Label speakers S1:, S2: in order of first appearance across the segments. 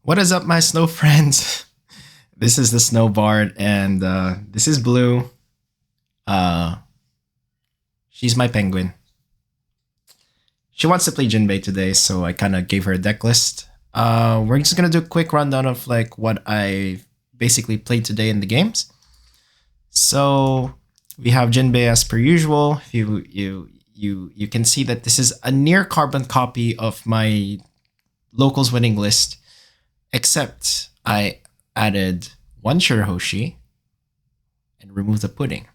S1: What is up, my snow friends? This is the Snow Bard, and this is Blue. Uh, she's my penguin. She wants to play Jinbe today, so I kind of gave her a deck list. We're just gonna do a quick rundown of like what I basically played today in the games. So we have Jinbe as per usual. You can see that this is a near carbon copy of my locals winning list, except I added one Shirahoshi and removed the pudding.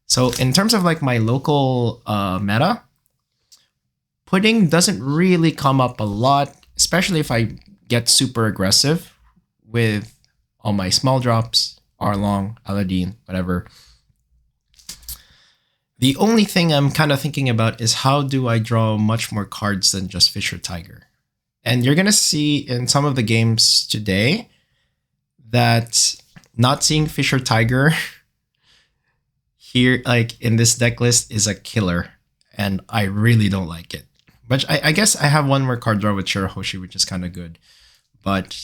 S1: So in terms of like my local meta, pudding doesn't really come up a lot, especially if I get super aggressive with all my small drops, Arlong, Aladdin, whatever. The only thing I'm kind of thinking about is how do I draw much more cards than just Fish or Tiger? And you're going to see in some of the games today that not seeing Fish or Tiger here, like in this deck list, is a killer. And I really don't like it. But I guess I have one more card draw with Shirahoshi, which is kind of good. But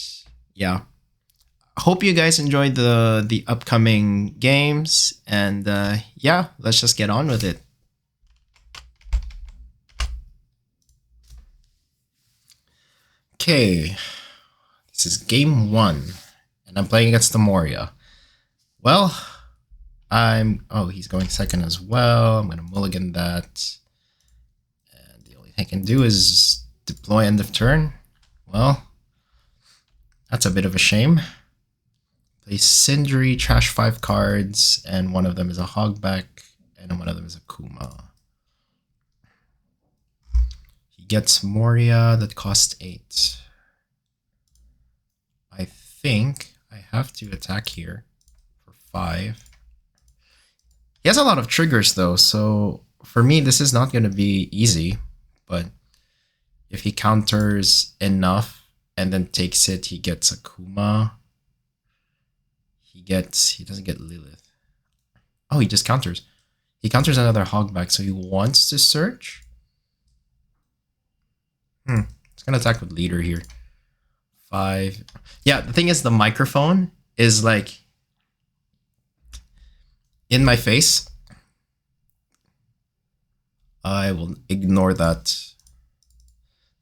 S1: yeah. Hope you guys enjoyed the upcoming games. And yeah, let's just get on with it. Okay, this is game 1, and I'm playing against the Moria. Well, oh, he's going second as well. I'm gonna mulligan that, and the only thing I can do is deploy end of turn. Well, that's a bit of a shame. Play Sindri, trash 5 cards, and one of them is a Hogback, and one of them is a Kuma. Gets Moria that costs 8. I think I have to attack here for 5. He has a lot of triggers though, so for me this is not going to be easy, but if he counters enough and then takes it, he gets a Kuma. He doesn't get Lilith. Oh, he just counters. He counters another Hogback, so he wants to search. It's gonna attack with leader here. 5. Yeah, the thing is the microphone is like in my face. I will ignore that.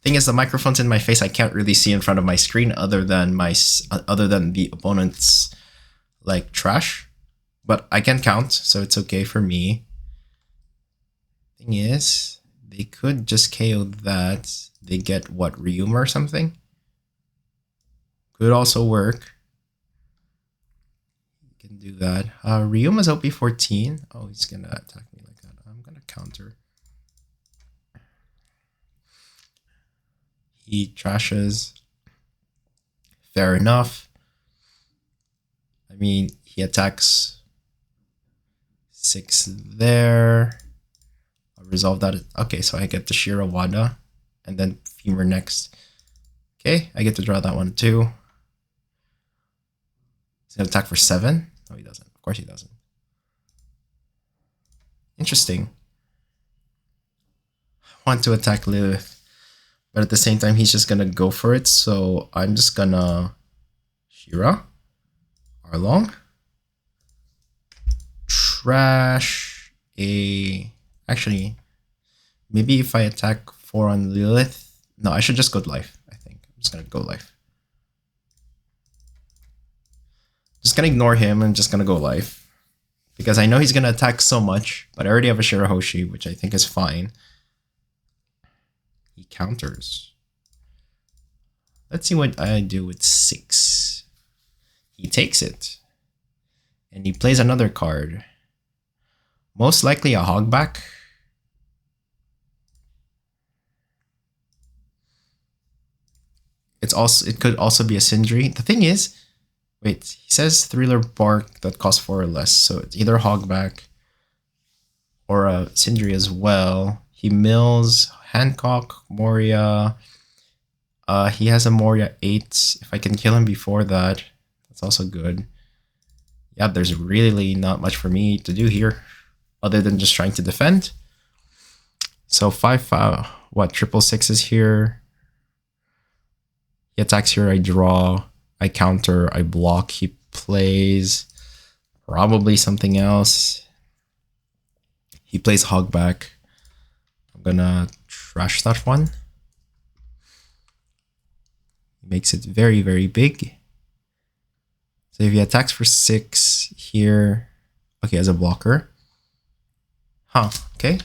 S1: Thing is the microphone's in my face. I can't really see in front of my screen other than the opponent's like trash. But I can count, so it's okay for me. Thing is, they could just KO that. They get what, Ryuma or something? Could also work. You can do that. Ryuma's OP14. Oh, he's gonna attack me like that. I'm gonna counter. He trashes. Fair enough. I mean, he attacks 6 there. I'll resolve that. Okay, so I get the Shirawada. And then Femur next. Okay, I get to draw that one too. He's gonna attack for 7. No, he doesn't. Of course he doesn't. Interesting. I want to attack Lilith, but at the same time, he's just gonna go for it. So I'm just gonna Shira, Arlong, trash a. Actually, maybe if I attack 4 on Lilith. No, I should just go life, I think. I'm just gonna go life. Just gonna ignore him and just gonna go life. Because I know he's gonna attack so much, but I already have a Shirahoshi, which I think is fine. He counters. Let's see what I do with 6. He takes it. And he plays another card. Most likely a Hogback. It could also be a Sindri. The thing is, wait, he says Thriller Bark that costs 4 or less, so it's either Hogback or a Sindri as well. He mills Hancock, Moria. He has a Moria 8. If I can kill him before that, that's also good. Yeah, there's really not much for me to do here other than just trying to defend. So 5, what, triple 6s here. He attacks here, I draw, I counter, I block, he plays probably something else. He plays Hogback. I'm gonna trash that one. He makes it very, very big. So if he attacks for 6 here, okay, as a blocker. Huh, okay.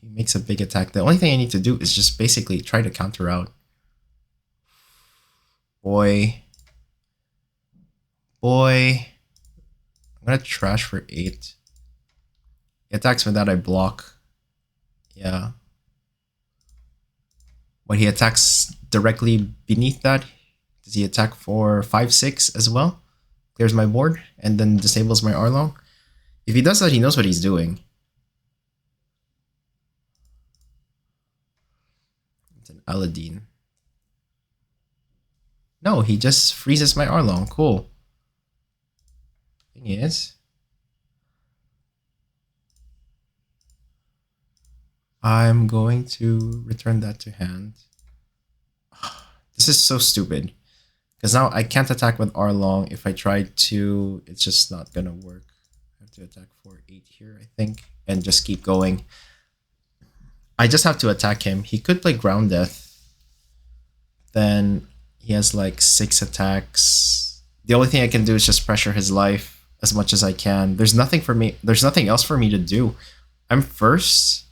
S1: He makes a big attack. The only thing I need to do is just basically try to counter out. Boy. I'm gonna trash for 8. He attacks with that, I block. Yeah. When he attacks directly beneath that, does he attack for 5, 6 as well? Clears my board and then disables my Arlong. If he does that, he knows what he's doing. It's an Aladdin. No, he just freezes my Arlong. Cool. Thing is, I'm going to return that to hand. This is so stupid. Because now I can't attack with Arlong. If I try to, it's just not gonna work. I have to attack for 8 here, I think. And just keep going. I just have to attack him. He could play Ground Death. Then he has like 6 attacks. The only thing I can do is just pressure his life as much as I can. There's nothing for me. There's nothing else for me to do. I'm first.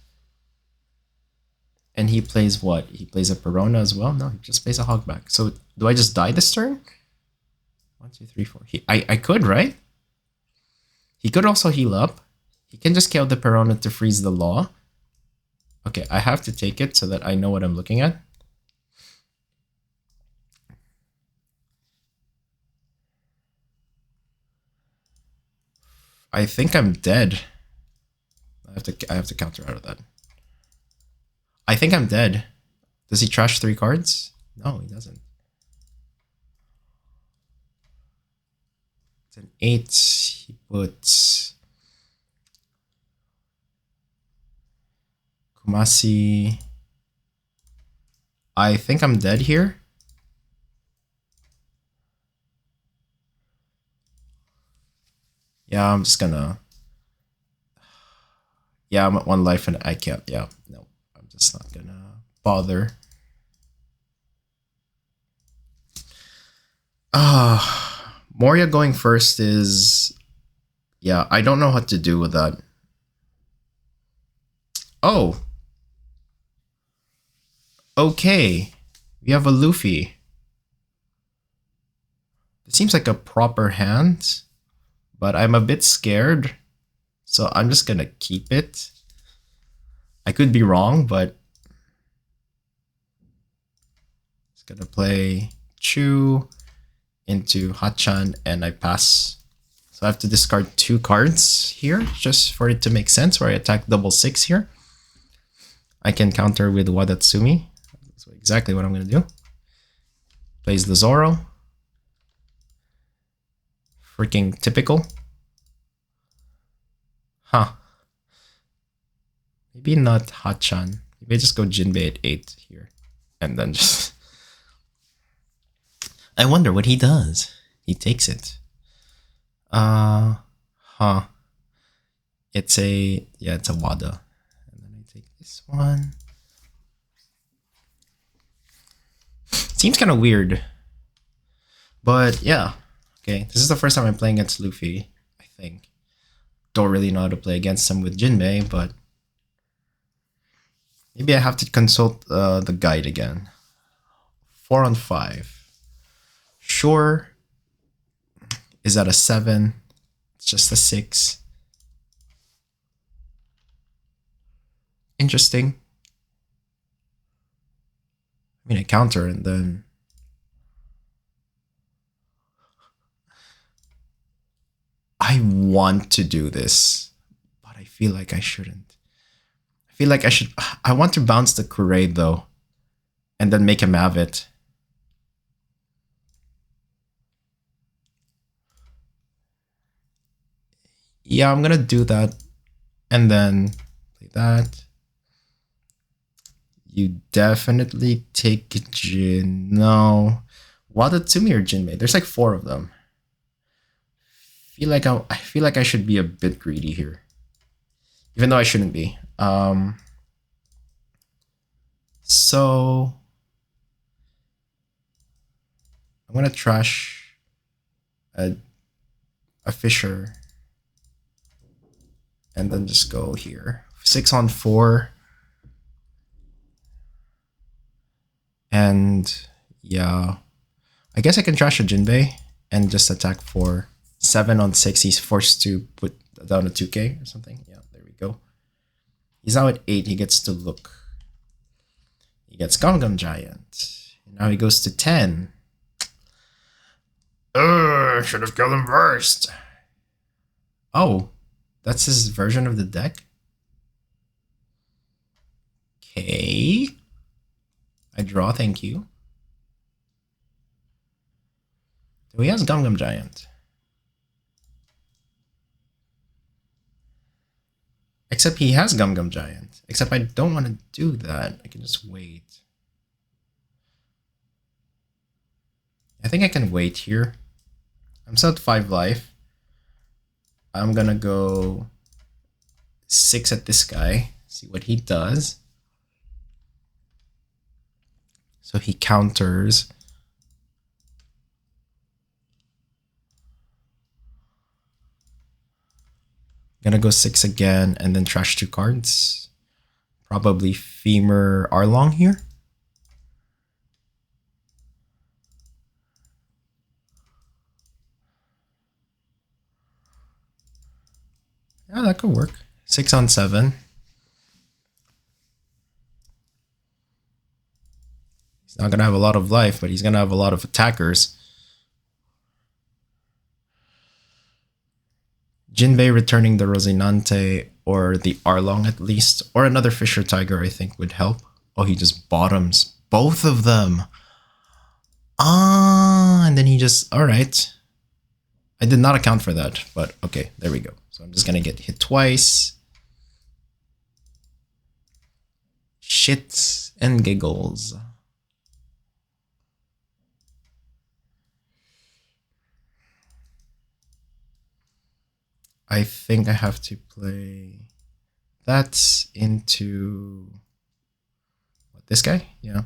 S1: And he plays what? He plays a Perona as well? No, he just plays a Hogback. So do I just die this turn? 1, 2, 3, 4. I could, right? He could also heal up. He can just kill the Perona to freeze the Law. Okay, I have to take it so that I know what I'm looking at. I think I'm dead. I have to counter out of that. I think I'm dead. Does he trash 3 cards? No, he doesn't. It's an 8. He puts Kumasi. I think I'm dead here. Yeah, I'm just gonna... Yeah, I'm at 1 life and I can't... Yeah, no. I'm just not gonna bother. Moria going first is... Yeah, I don't know what to do with that. Oh. Okay. We have a Luffy. It seems like a proper hand, but I'm a bit scared. So I'm just gonna keep it. I could be wrong, but it's gonna play Chu into Hachan and I pass. So I have to discard 2 cards here just for it to make sense, where I attack double 6 here. I can counter with Wadatsumi. That's exactly what I'm gonna do. Plays the Zoro. Freaking typical. Huh. Maybe not Hachan. Maybe I just go Jinbe at 8 here. And then just... I wonder what he does. He takes it. It's a... Yeah, it's a Wada. And then I take this one. Seems kind of weird. But yeah. Okay, this is the first time I'm playing against Luffy, I think. Don't really know how to play against him with Jinbe, but... Maybe I have to consult the guide again. 4 on 5. Sure. Is that a 7? It's just a 6. Interesting. I mean, I counter and then... I want to do this, but I feel like I shouldn't. I feel like I should... I want to bounce the Kurei though, and then make him have it. Yeah, I'm gonna do that, and then play that.
S2: You definitely take Jin. No. Wadatsumi or Jinbe? There's like 4 of them. I feel like I should be a bit greedy here. Even though I shouldn't be. So I'm gonna trash a Fisher. And then just go here. 6 on 4. And yeah. I guess I can trash a Jinbe and just attack for 7 on 6. He's forced to put down a 2k or something. Yeah, there we go. He's now at 8. He gets to look. He gets Gum Gum Giant. Now he goes to 10. Should have killed him first. Oh, that's his version of the deck? Okay. I draw, thank you. So he has Gum Gum Giant. Except he has Gum Gum Giant. Except I don't want to do that. I can just wait. I think I can wait here. I'm still at 5 life. I'm gonna go 6 at this guy. See what he does. So he counters. Gonna go 6 again and then trash 2 cards. Probably Femur Arlong here. Yeah, that could work. 6 on 7. He's not gonna have a lot of life, but he's gonna have a lot of attackers. Jinbei returning the Rosinante or the Arlong at least, or another Fisher Tiger I think would help. Oh, he just bottoms both of them. And then he just, all right. I did not account for that, but okay, there we go. So I'm just gonna get hit twice. Shits and giggles. I think I have to play that into what, this guy? Yeah.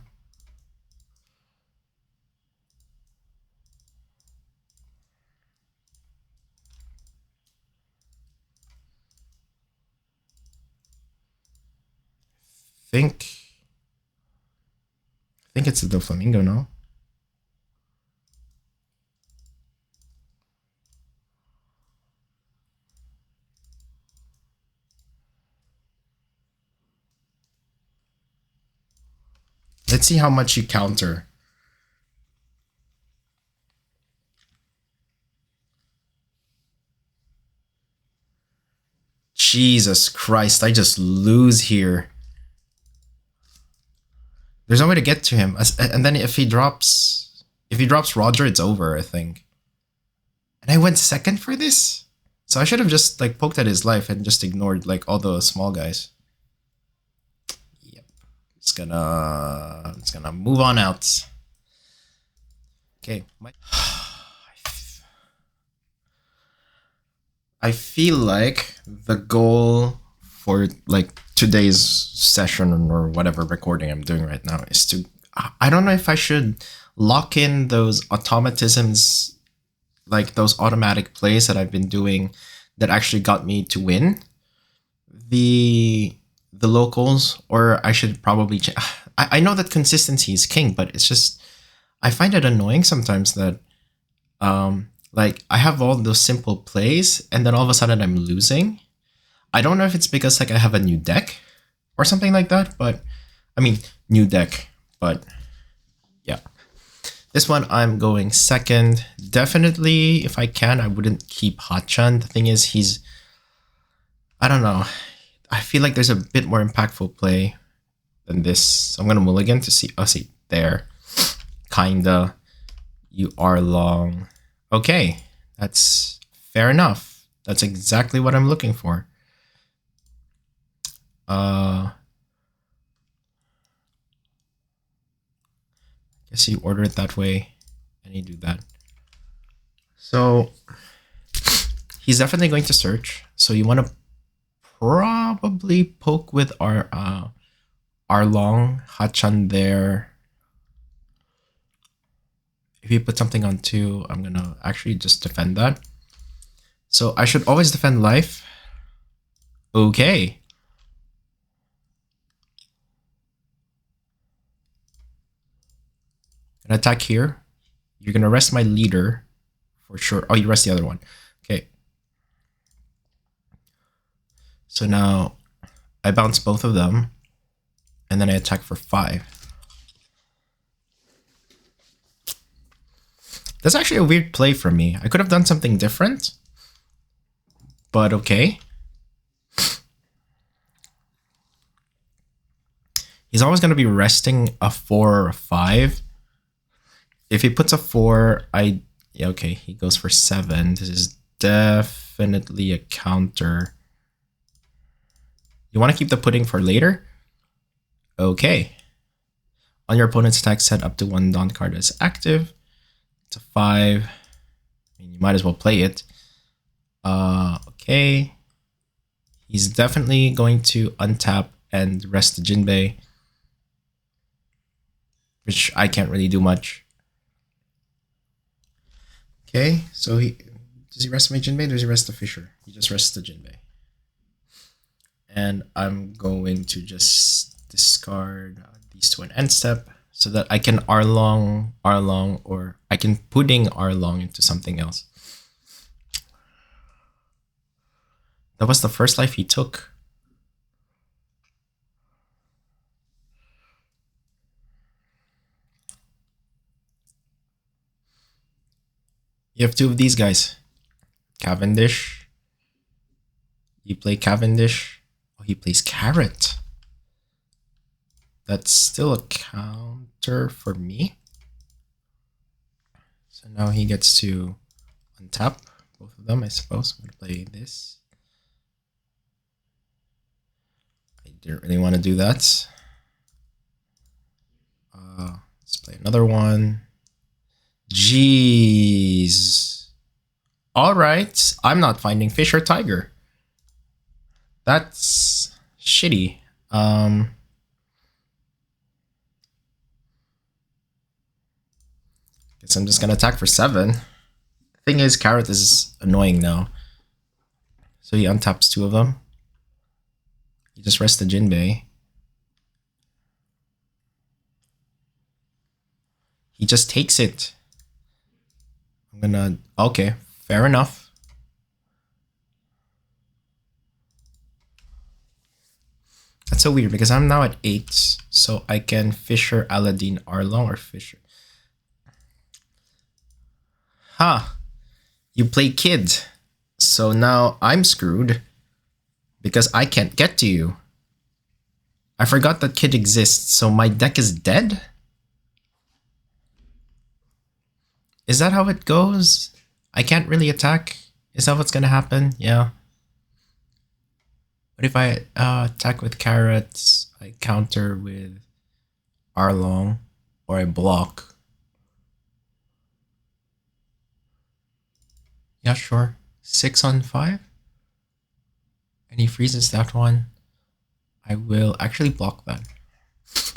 S2: I think it's the Doflamingo, no? Let's see how much you counter. Jesus Christ, I just lose here. There's no way to get to him. And then if he drops Roger, it's over, I think. And I went second for this? So I should have just like poked at his life and just ignored like all the small guys. Yep. It's gonna move on out. Okay. I feel like the goal for like today's session or whatever recording I'm doing right now is to, I don't know if I should lock in those automatisms, like those automatic plays that I've been doing that actually got me to win the locals, or I should probably I know that consistency is king, but it's just, I find it annoying sometimes that like I have all those simple plays and then all of a sudden I'm losing. I don't know if it's because like I have a new deck or something like that, but I mean, new deck, but yeah. This one I'm going second. Definitely, if I can, I wouldn't keep Hachan. The thing is, I don't know. I feel like there's a bit more impactful play than this. So I'm gonna mulligan to see. Oh, see, there. Kinda. You are long. Okay, that's fair enough. That's exactly what I'm looking for. Guess you order it that way and you do that. So he's definitely going to search. So you want to probably poke with our long Hachan there. If you put something on 2, I'm gonna actually just defend that. So I should always defend life. Okay. An attack here. You're gonna rest my leader for sure. Oh, you rest the other one. Okay. So now I bounce both of them and then I attack for 5. That's actually a weird play from me. I could have done something different, but okay. He's always going to be resting a 4 or a 5. If he puts a 4, yeah, okay, he goes for 7. This is definitely a counter. You want to keep the pudding for later? Okay. On your opponent's attack, set up to 1 Dawn card as active. It's a 5. I mean, you might as well play it. Okay. He's definitely going to untap and rest the Jinbe, which I can't really do much. Okay, so does he rest my Jinbe? Does he rest the Fisher? He just rests the Jinbe. And I'm going to just discard these 2 an end step so that I can R-long, or I can pudding R-long into something else. That was the first life he took. You have 2 of these guys. Cavendish. You play Cavendish. Oh, he plays Carrot. That's still a counter for me. So now he gets to untap both of them, I suppose. I'm going to play this. I didn't really want to do that. Let's play another one. Jeez. All right. I'm not finding fish or tiger. That's shitty. Guess I'm just gonna attack for 7. The thing is, Carrot is annoying now. So he untaps 2 of them. He just rests the Jinbe. He just takes it. I'm gonna... Okay, fair enough. That's so weird because I'm now at 8. So I can Fisher, Aladdin, Arlong, or Fisher. Huh. You play Kid. So now I'm screwed because I can't get to you. I forgot that Kid exists, so my deck is dead? Is that how it goes? I can't really attack? Is that what's gonna happen? Yeah. What if I attack with Carrots, I counter with Arlong, or I block? Yeah, sure. 6 on 5? And he freezes that one. I will actually block that.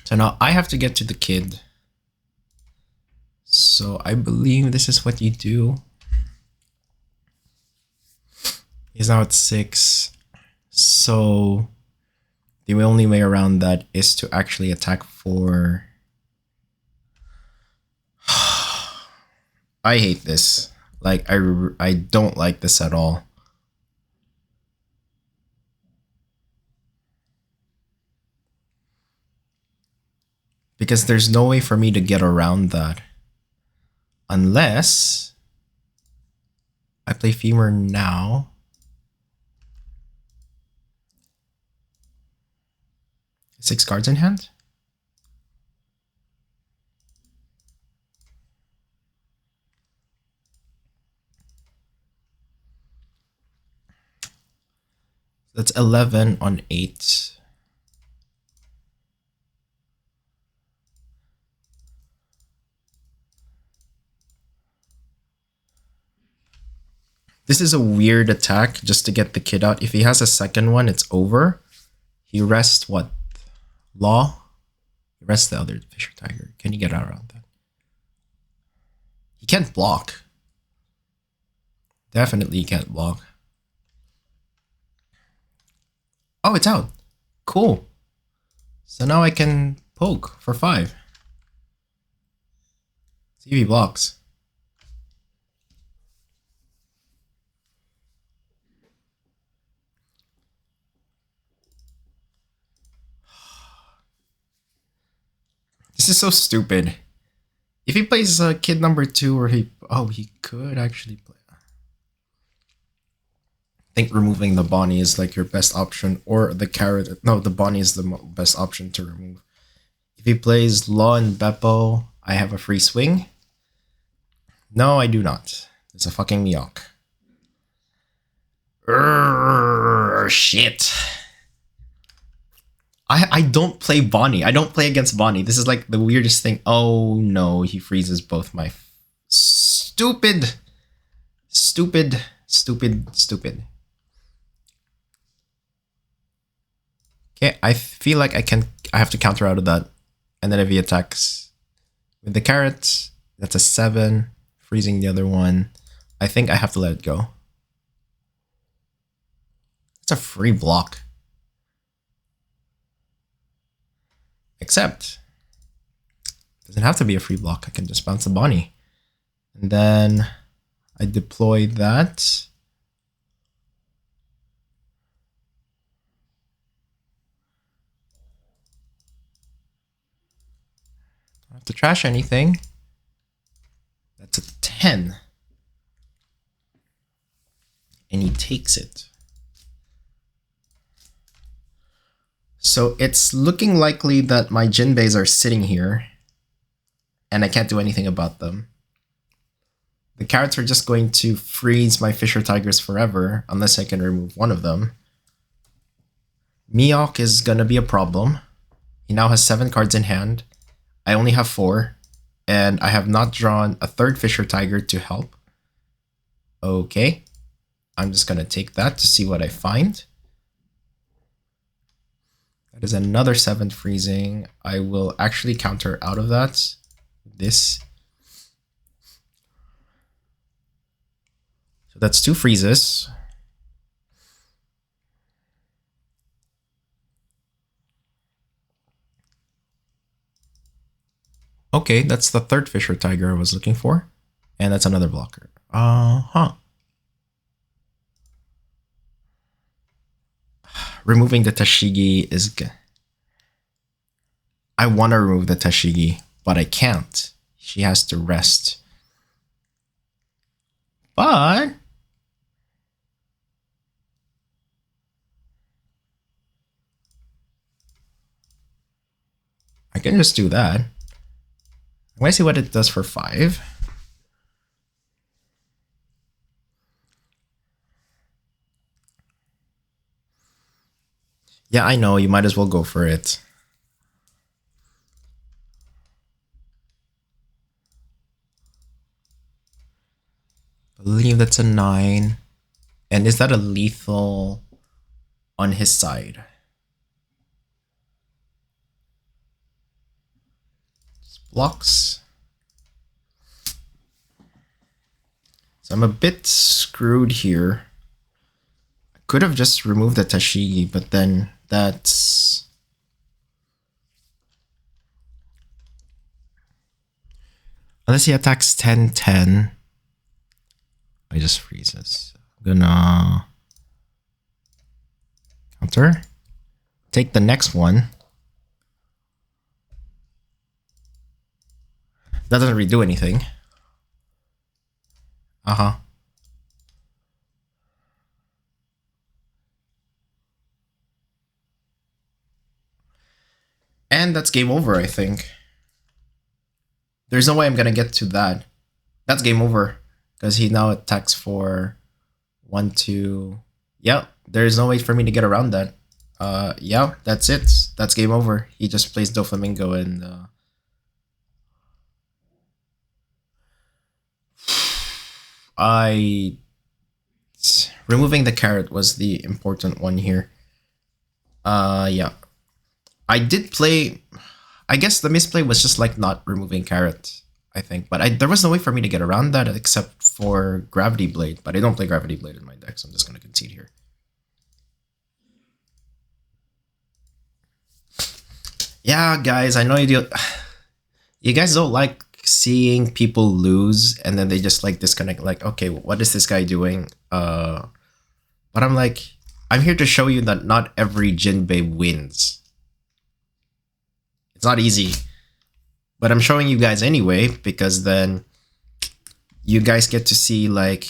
S2: So now I have to get to the Kid. So I believe this is what you do. He's now at 6. So the only way around that is to actually attack for... I hate this. Like, I don't like this at all. Because there's no way for me to get around that. Unless I play Femur now. Six cards in hand? That's 11 on 8. This is a weird attack just to get the kid out. If he has a second one, it's over. He rests what? Law? He rests the other Fisher Tiger. Can you get out around that? He can't block. Definitely he can't block. Oh, it's out. Cool. So now I can poke for 5. See if he blocks. This is so stupid. If he plays kid number 2 or he could actually play. I think removing the Bonnie is like your best option, or the carrot. No, the Bonnie is the best option to remove. If he plays Law and Beppo, I have a free swing. No, I do not. It's a fucking Mihawk. Shit. I don't play Bonnie. I don't play against Bonnie. This is like the weirdest thing. Oh no, he freezes both my stupid. Okay, I feel like I have to counter out of that. And then if he attacks with the carrot, that's a 7. Freezing the other one. I think I have to let it go. It's a free block. Except, it doesn't have to be a free block. I can just bounce the Bonnie. And then I deploy that. Don't have to trash anything. That's a 10. And he takes it. So it's looking likely that my Jinbes are sitting here. And I can't do anything about them. The carrots are just going to freeze my Fisher Tigers forever. Unless I can remove one of them. Mihawk is going to be a problem. He now has 7 cards in hand. I only have 4. And I have not drawn a third Fisher Tiger to help. Okay. I'm just going to take that to see what I find. That is another 7 freezing. I will actually counter out of that. This. So that's 2 freezes. Okay, that's the third Fisher Tiger I was looking for. And that's another blocker. Removing the Tashigi is good. I want to remove the Tashigi, but I can't. She has to rest. But I can just do that. I'm going to see what it does for 5. Yeah, I know. You might as well go for it. I believe that's a 9. And is that a lethal on his side? Blocks. So I'm a bit screwed here. I could have just removed the Tashigi, but then that's... Unless he attacks 10-10, I just freezes. I'm gonna counter. Take the next one. That doesn't really do anything. And that's game over, I think. There's no way I'm gonna get to that. That's game over. Because he now attacks for 1, 2. Yeah, there's no way for me to get around that. Yeah, that's it. That's game over. He just plays Doflamingo and... I Removing the carrot was the important one here. Yeah. I did play... I guess the misplay was just like not removing carrot, I think. But there was no way for me to get around that except for Gravity Blade. But I don't play Gravity Blade in my deck, so I'm just going to concede here. Yeah, guys, I know you guys don't like seeing people lose and then they just like disconnect, like, okay, what is this guy doing? But I'm like, I'm here to show you that not every Jinbe wins. It's not easy, but I'm showing you guys anyway because then you guys get to see, like,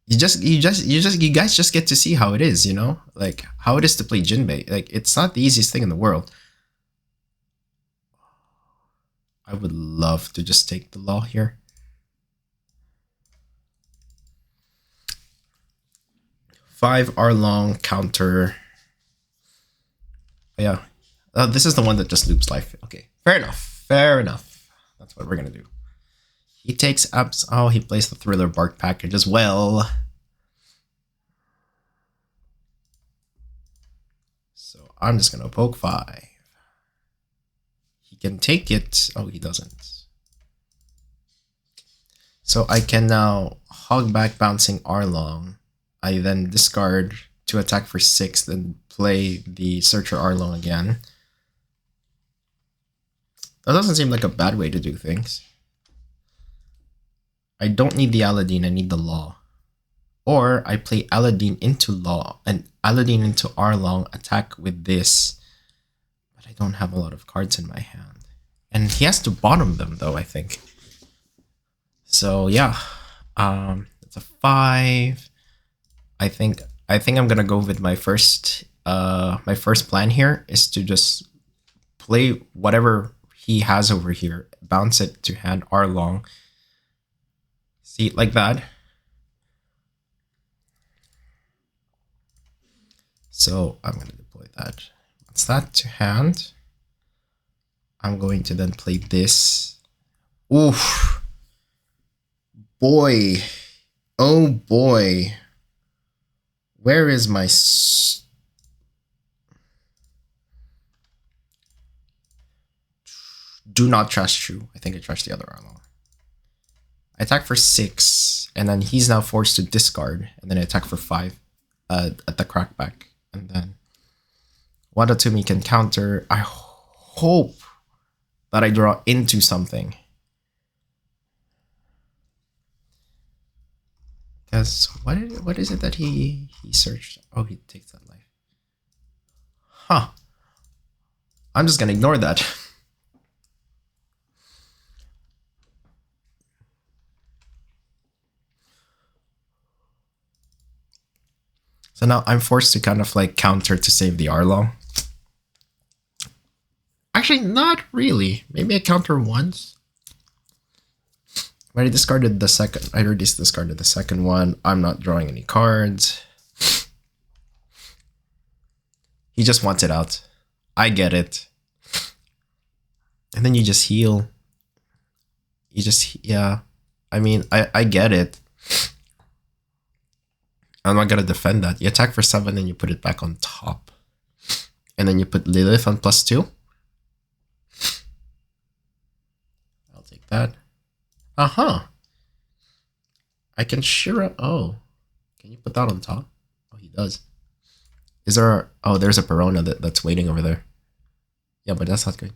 S2: you guys just get to see how it is, you know, like how it is to play Jinbe. Like, it's not the easiest thing in the world. I would love to just take the law here. Five R-long counter. Yeah. This is the one that just loops life. Okay, fair enough. Fair enough. That's what we're gonna do. He takes apps. Oh, he plays the Thriller Bark package as well. So I'm just gonna poke 5. He can take it. Oh, he doesn't. So I can now hog back bouncing R-long. I then discard to attack for 6, then play the Searcher R-long again. That doesn't seem like a bad way to do things. I don't need the Aladdin, I need the Law. Or I play Aladdin into Law and Aladdin into R-long, attack with this. But I don't have a lot of cards in my hand. And he has to bottom them though, I think. So yeah, it's a 5. I think I'm gonna go with my first plan here is to just play whatever he has over here, bounce it to hand R-long. See, like that. So I'm gonna deploy that. Bounce that to hand. I'm going to then play this. Oof. Boy. Oh boy. Where is my... Do not trust you. I think I trust the other R-long. I attack for 6, and then he's now forced to discard, and then I attack for 5 at the crackback. And then Wadatumi can counter. I hope that I draw into something. Because what is it that he searched? Oh, he takes that life. Huh. I'm just gonna ignore that. So now I'm forced to kind of like counter to save the R-long. Actually, not really. Maybe I counter once. When I discarded the second, I already discarded the second one. I'm not drawing any cards. He just wants it out. I get it. And then you just heal. You just, yeah. I mean, I get it. I'm not gonna defend that. You attack for 7 and you put it back on top. And then you put Lilith on +2. I'll take that. Uh-huh. I can Shira. Oh. Can you put that on top? Oh, he does. Is there... Oh, there's a Perona that's waiting over there. Yeah, but that's not good.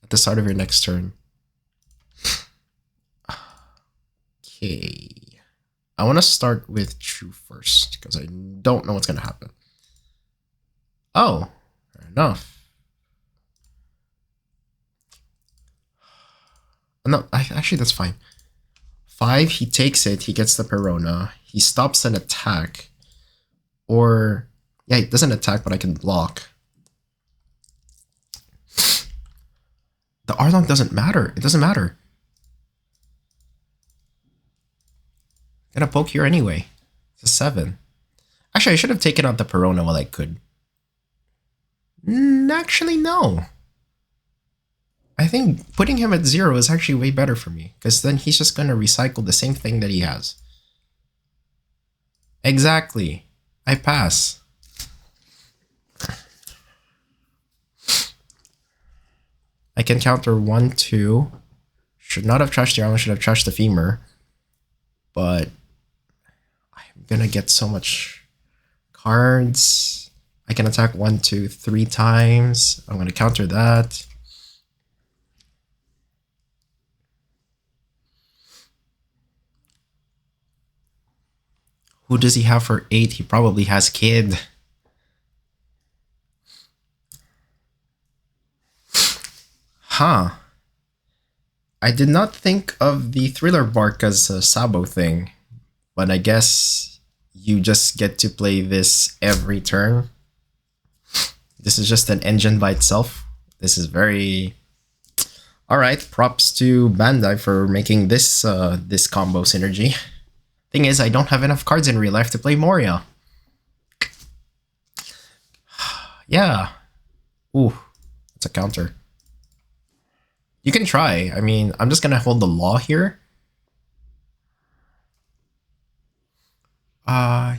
S2: At the start of your next turn. Okay. I want to start with True first, because I don't know what's going to happen. Oh, fair enough. No, actually, that's fine. 5, he takes it, he gets the Perona, he stops an attack. Or, yeah, he doesn't attack, but I can block. The R-long doesn't matter. It doesn't matter. I'm gonna poke here anyway. It's a 7. Actually, I should have taken out the Perona while I could. Actually, no. I think putting him at 0 is actually way better for me, because then he's just gonna recycle the same thing that he has.
S1: Exactly. I pass. I can counter 1, 2. Should not have trashed the armor, should have trashed the femur. But I'm gonna get so much cards. I can attack 1, 2, 3 times. I'm gonna counter that. Who does he have for 8? He probably has Kid. Huh. I did not think of the Thriller Bark as a Sabo thing, but I guess you just get to play this every turn. This is just an engine by itself. This is very... Alright, props to Bandai for making this this combo synergy. Thing is, I don't have enough cards in real life to play Moria. Yeah. Ooh, it's a counter. You can try. I mean, I'm just gonna hold the law here.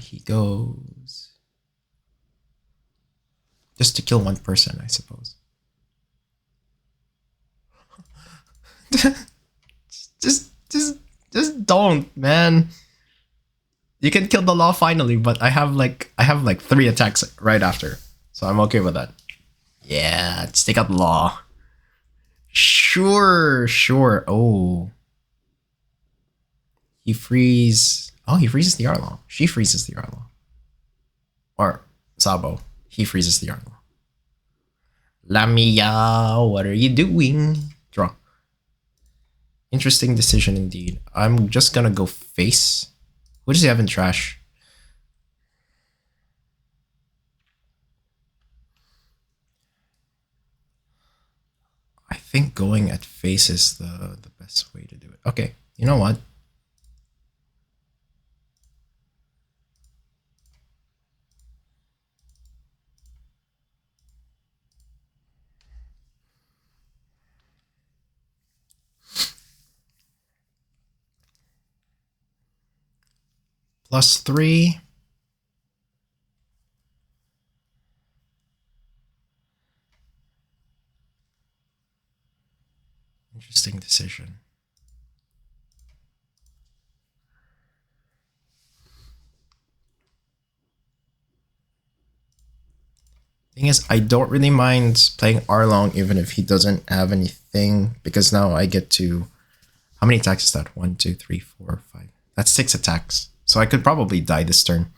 S1: He goes... Just to kill one person, I suppose. just don't, man. You can kill the law finally, but I have like 3 attacks right after. So I'm okay with that. Yeah, let's take out the law. Sure. Oh. He freezes the Arlaw. She freezes the Arlaw. Or Sabo. He freezes the Arlaw. Lamia, what are you doing? Draw. Interesting decision indeed. I'm just gonna go face. What does he have in trash? I think going at face is the best way to do it. Okay, you know what? +3. Interesting decision. Thing is, I don't really mind playing Arlong even if he doesn't have anything, because now I get to... How many attacks is that? 1, 2, 3, 4, 5. That's 6 attacks. So I could probably die this turn.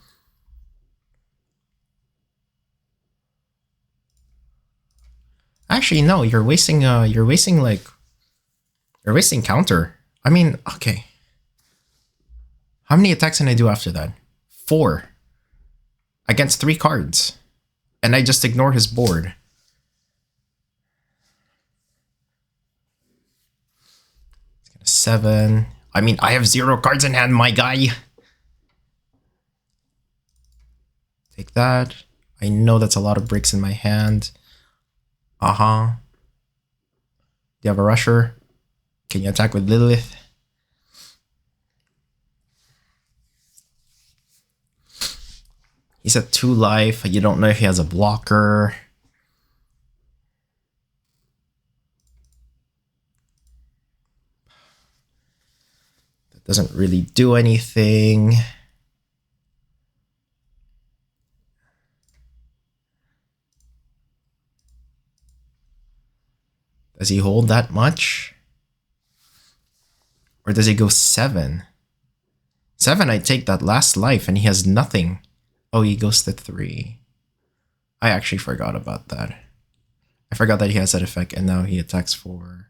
S1: Actually, no, you're wasting counter. I mean, okay. How many attacks can I do after that? 4. Against 3 cards. And I just ignore his board. It's got a 7. I mean, I have 0 cards in hand, my guy. Take that. I know that's a lot of bricks in my hand. Do you have a rusher? Can you attack with Lilith? He's at 2 life. You don't know if he has a blocker. That doesn't really do anything. Does he hold that much? Or does he go 7? 7, I take that last life and he has nothing. Oh, he goes to 3. I actually forgot about that. I forgot that he has that effect and now he attacks for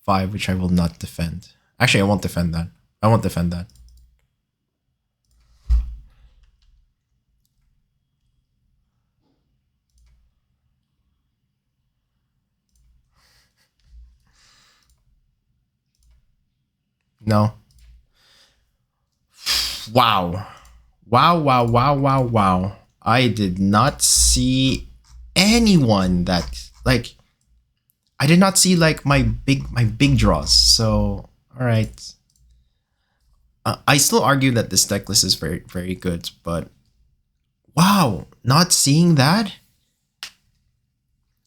S1: 5, which I will not defend. Actually, I won't defend that. I won't defend that. No. Wow. Wow. I did not see anyone that, like, I did not see like my big draws. So, all right.
S2: I still argue that this deck list is very, very good, but wow, not seeing that?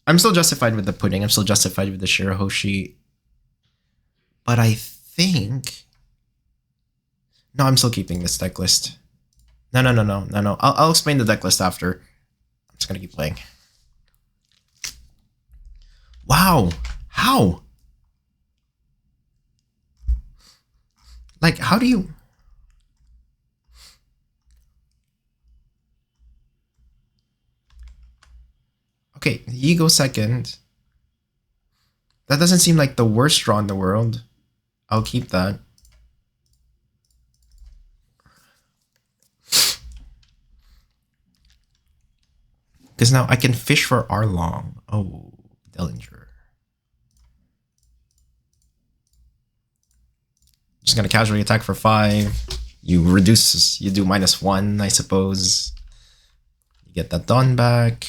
S2: I'm still justified with the pudding. I'm still justified with the Shirahoshi. But I think... No, I'm still keeping this deck list. No. I'll explain the deck list after. I'm just gonna keep playing. Wow. How? Like, how do you... Okay, he goes second. That doesn't seem like the worst draw in the world. I'll keep that. Because now I can fish for Arlong. Oh, Dellinger. Just gonna casually attack for 5. You reduce, you do -1, I suppose. You get that Dawn back.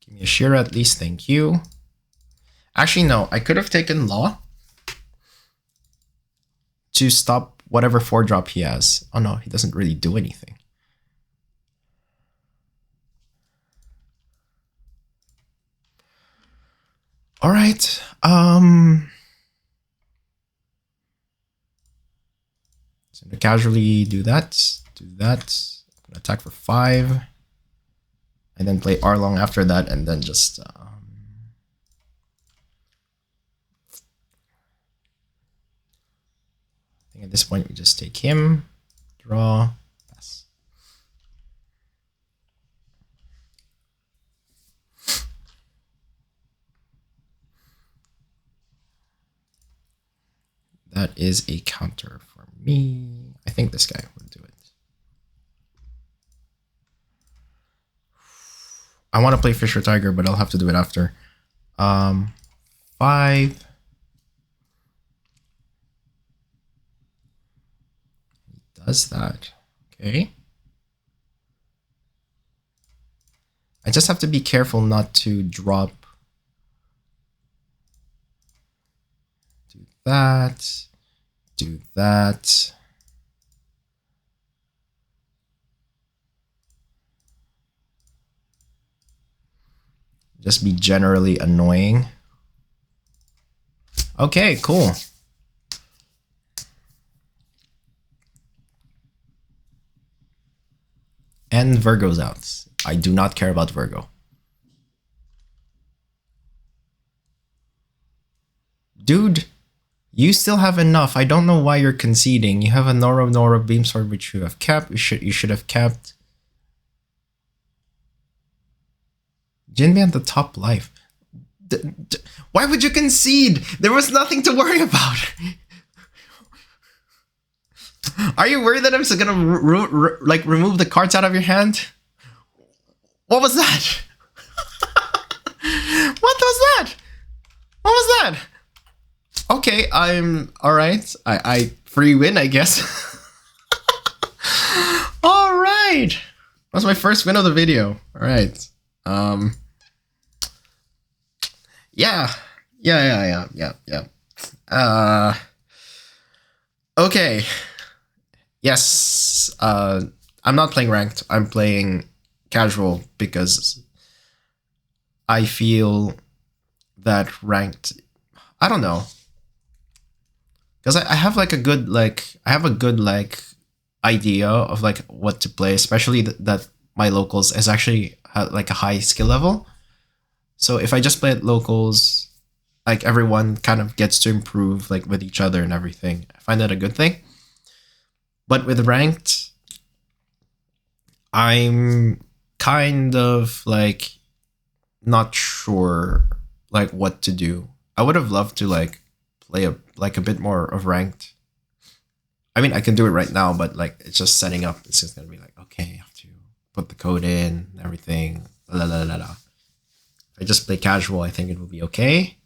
S2: Give me a Shira at least, thank you. Actually, no, I could have taken Law to stop whatever 4-drop he has. Oh no, he doesn't really do anything. All right. So to casually do that. Attack for 5. And then play Arlong after that, and then just... I think at this point we just take him, draw, pass. That is a counter for me. I think this guy would do it. I want to play Fisher Tiger, but I'll have to do it after. 5. He does that. Okay. I just have to be careful not to drop. Do that. Do that. Just be generally annoying. Okay, cool. And Virgo's out. I do not care about Virgo. Dude, you still have enough. I don't know why you're conceding. You have a Nora Beam Sword, which you have kept. You should have kept. Jinbe at the top life. Why would you concede? There was nothing to worry about. Are you worried that I'm just gonna remove the cards out of your hand? What was that? What was that? What was that? Okay, I'm all right. I free win, I guess. All right. That's my first win of the video. All right. Yeah. Okay. Yes. I'm not playing ranked. I'm playing casual because I feel that ranked, I don't know. Because I have like a good idea of like what to play, especially that my locals is actually like a high skill level. So if I just play at locals, like everyone kind of gets to improve like with each other and everything. I find that a good thing. But with ranked, I'm kind of like not sure like what to do. I would have loved to like play a bit more of ranked. I mean, I can do it right now, but like it's just setting up. It's just gonna be like, okay, I have to put the code in, everything. La la la la. If I just play casual, I think it will be okay.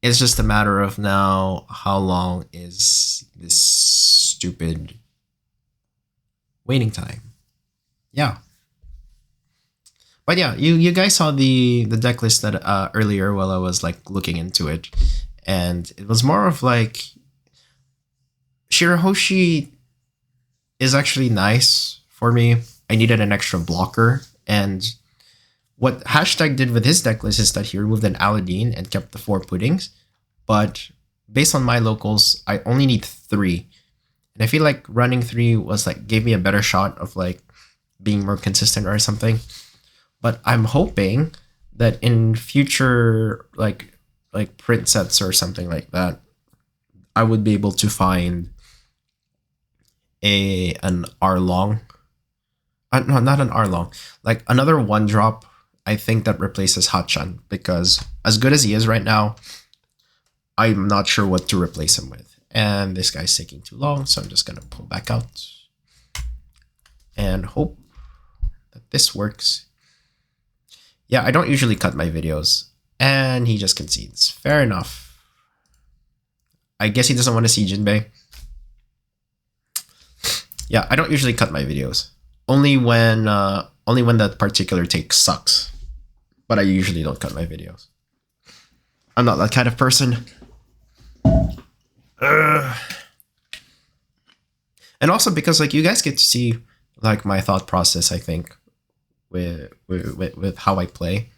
S2: It's just a matter of now, how long is this stupid waiting time? Yeah. But yeah, you guys saw the deck list that earlier while I was like looking into it, and it was more of like Shirahoshi is actually nice for me. I needed an extra blocker, and what hashtag did with his deck list is that he removed an Aladdin and kept the 4 puddings. But based on my locals, I only need 3. And I feel like running 3 was like gave me a better shot of like being more consistent or something. But I'm hoping that in future like print sets or something like that, I would be able to find an R long. No, not an R long. Like another 1-drop, I think, that replaces Hachan, because as good as he is right now, I'm not sure what to replace him with. And this guy's taking too long, so I'm just gonna pull back out and hope that this works. Yeah, I don't usually cut my videos, and he just concedes. Fair enough. I guess he doesn't want to see Jinbe. Yeah, I don't usually cut my videos. Only when that particular take sucks. But I usually don't cut my videos. I'm not that kind of person. And also because like you guys get to see like my thought process, I think, with how I play.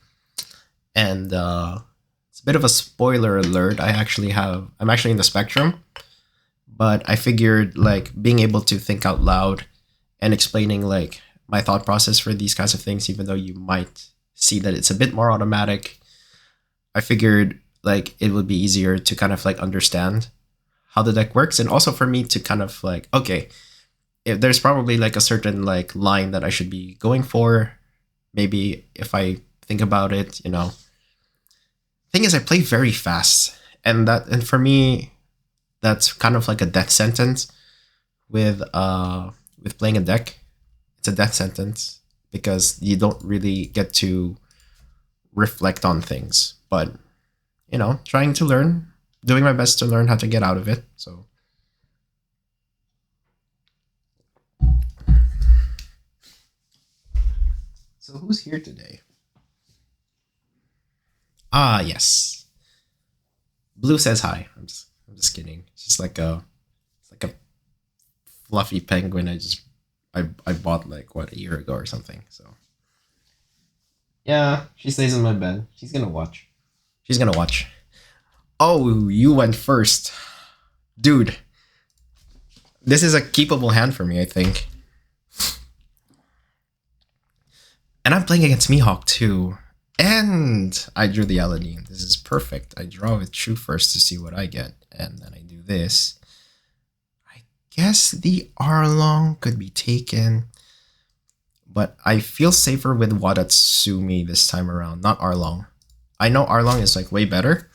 S2: And it's a bit of a spoiler alert. I'm actually in the spectrum, but I figured like being able to think out loud and explaining like my thought process for these kinds of things, even though you might see that it's a bit more automatic, I figured like it would be easier to kind of like understand how the deck works, and also for me to kind of like, okay, if there's probably like a certain like line that I should be going for, maybe if I think about it, you know. Thing is, I play very fast, and for me, that's kind of like a death sentence with playing a deck. It's a death sentence because you don't really get to reflect on things. But, you know, trying to learn, doing my best to learn how to get out of it. So who's here today? Ah, yes. Blue says hi. I'm just kidding. It's just like a fluffy penguin I bought like what, a year ago or something. So yeah, she stays in my bed. She's gonna watch. Oh, you went first. Dude. This is a keepable hand for me, I think. And I'm playing against Mihawk too. And I drew the Aladdin. This is perfect. I draw with True first to see what I get. And then I do this. I guess the Arlong could be taken. But I feel safer with Wadatsumi this time around. Not Arlong. I know Arlong is like way better.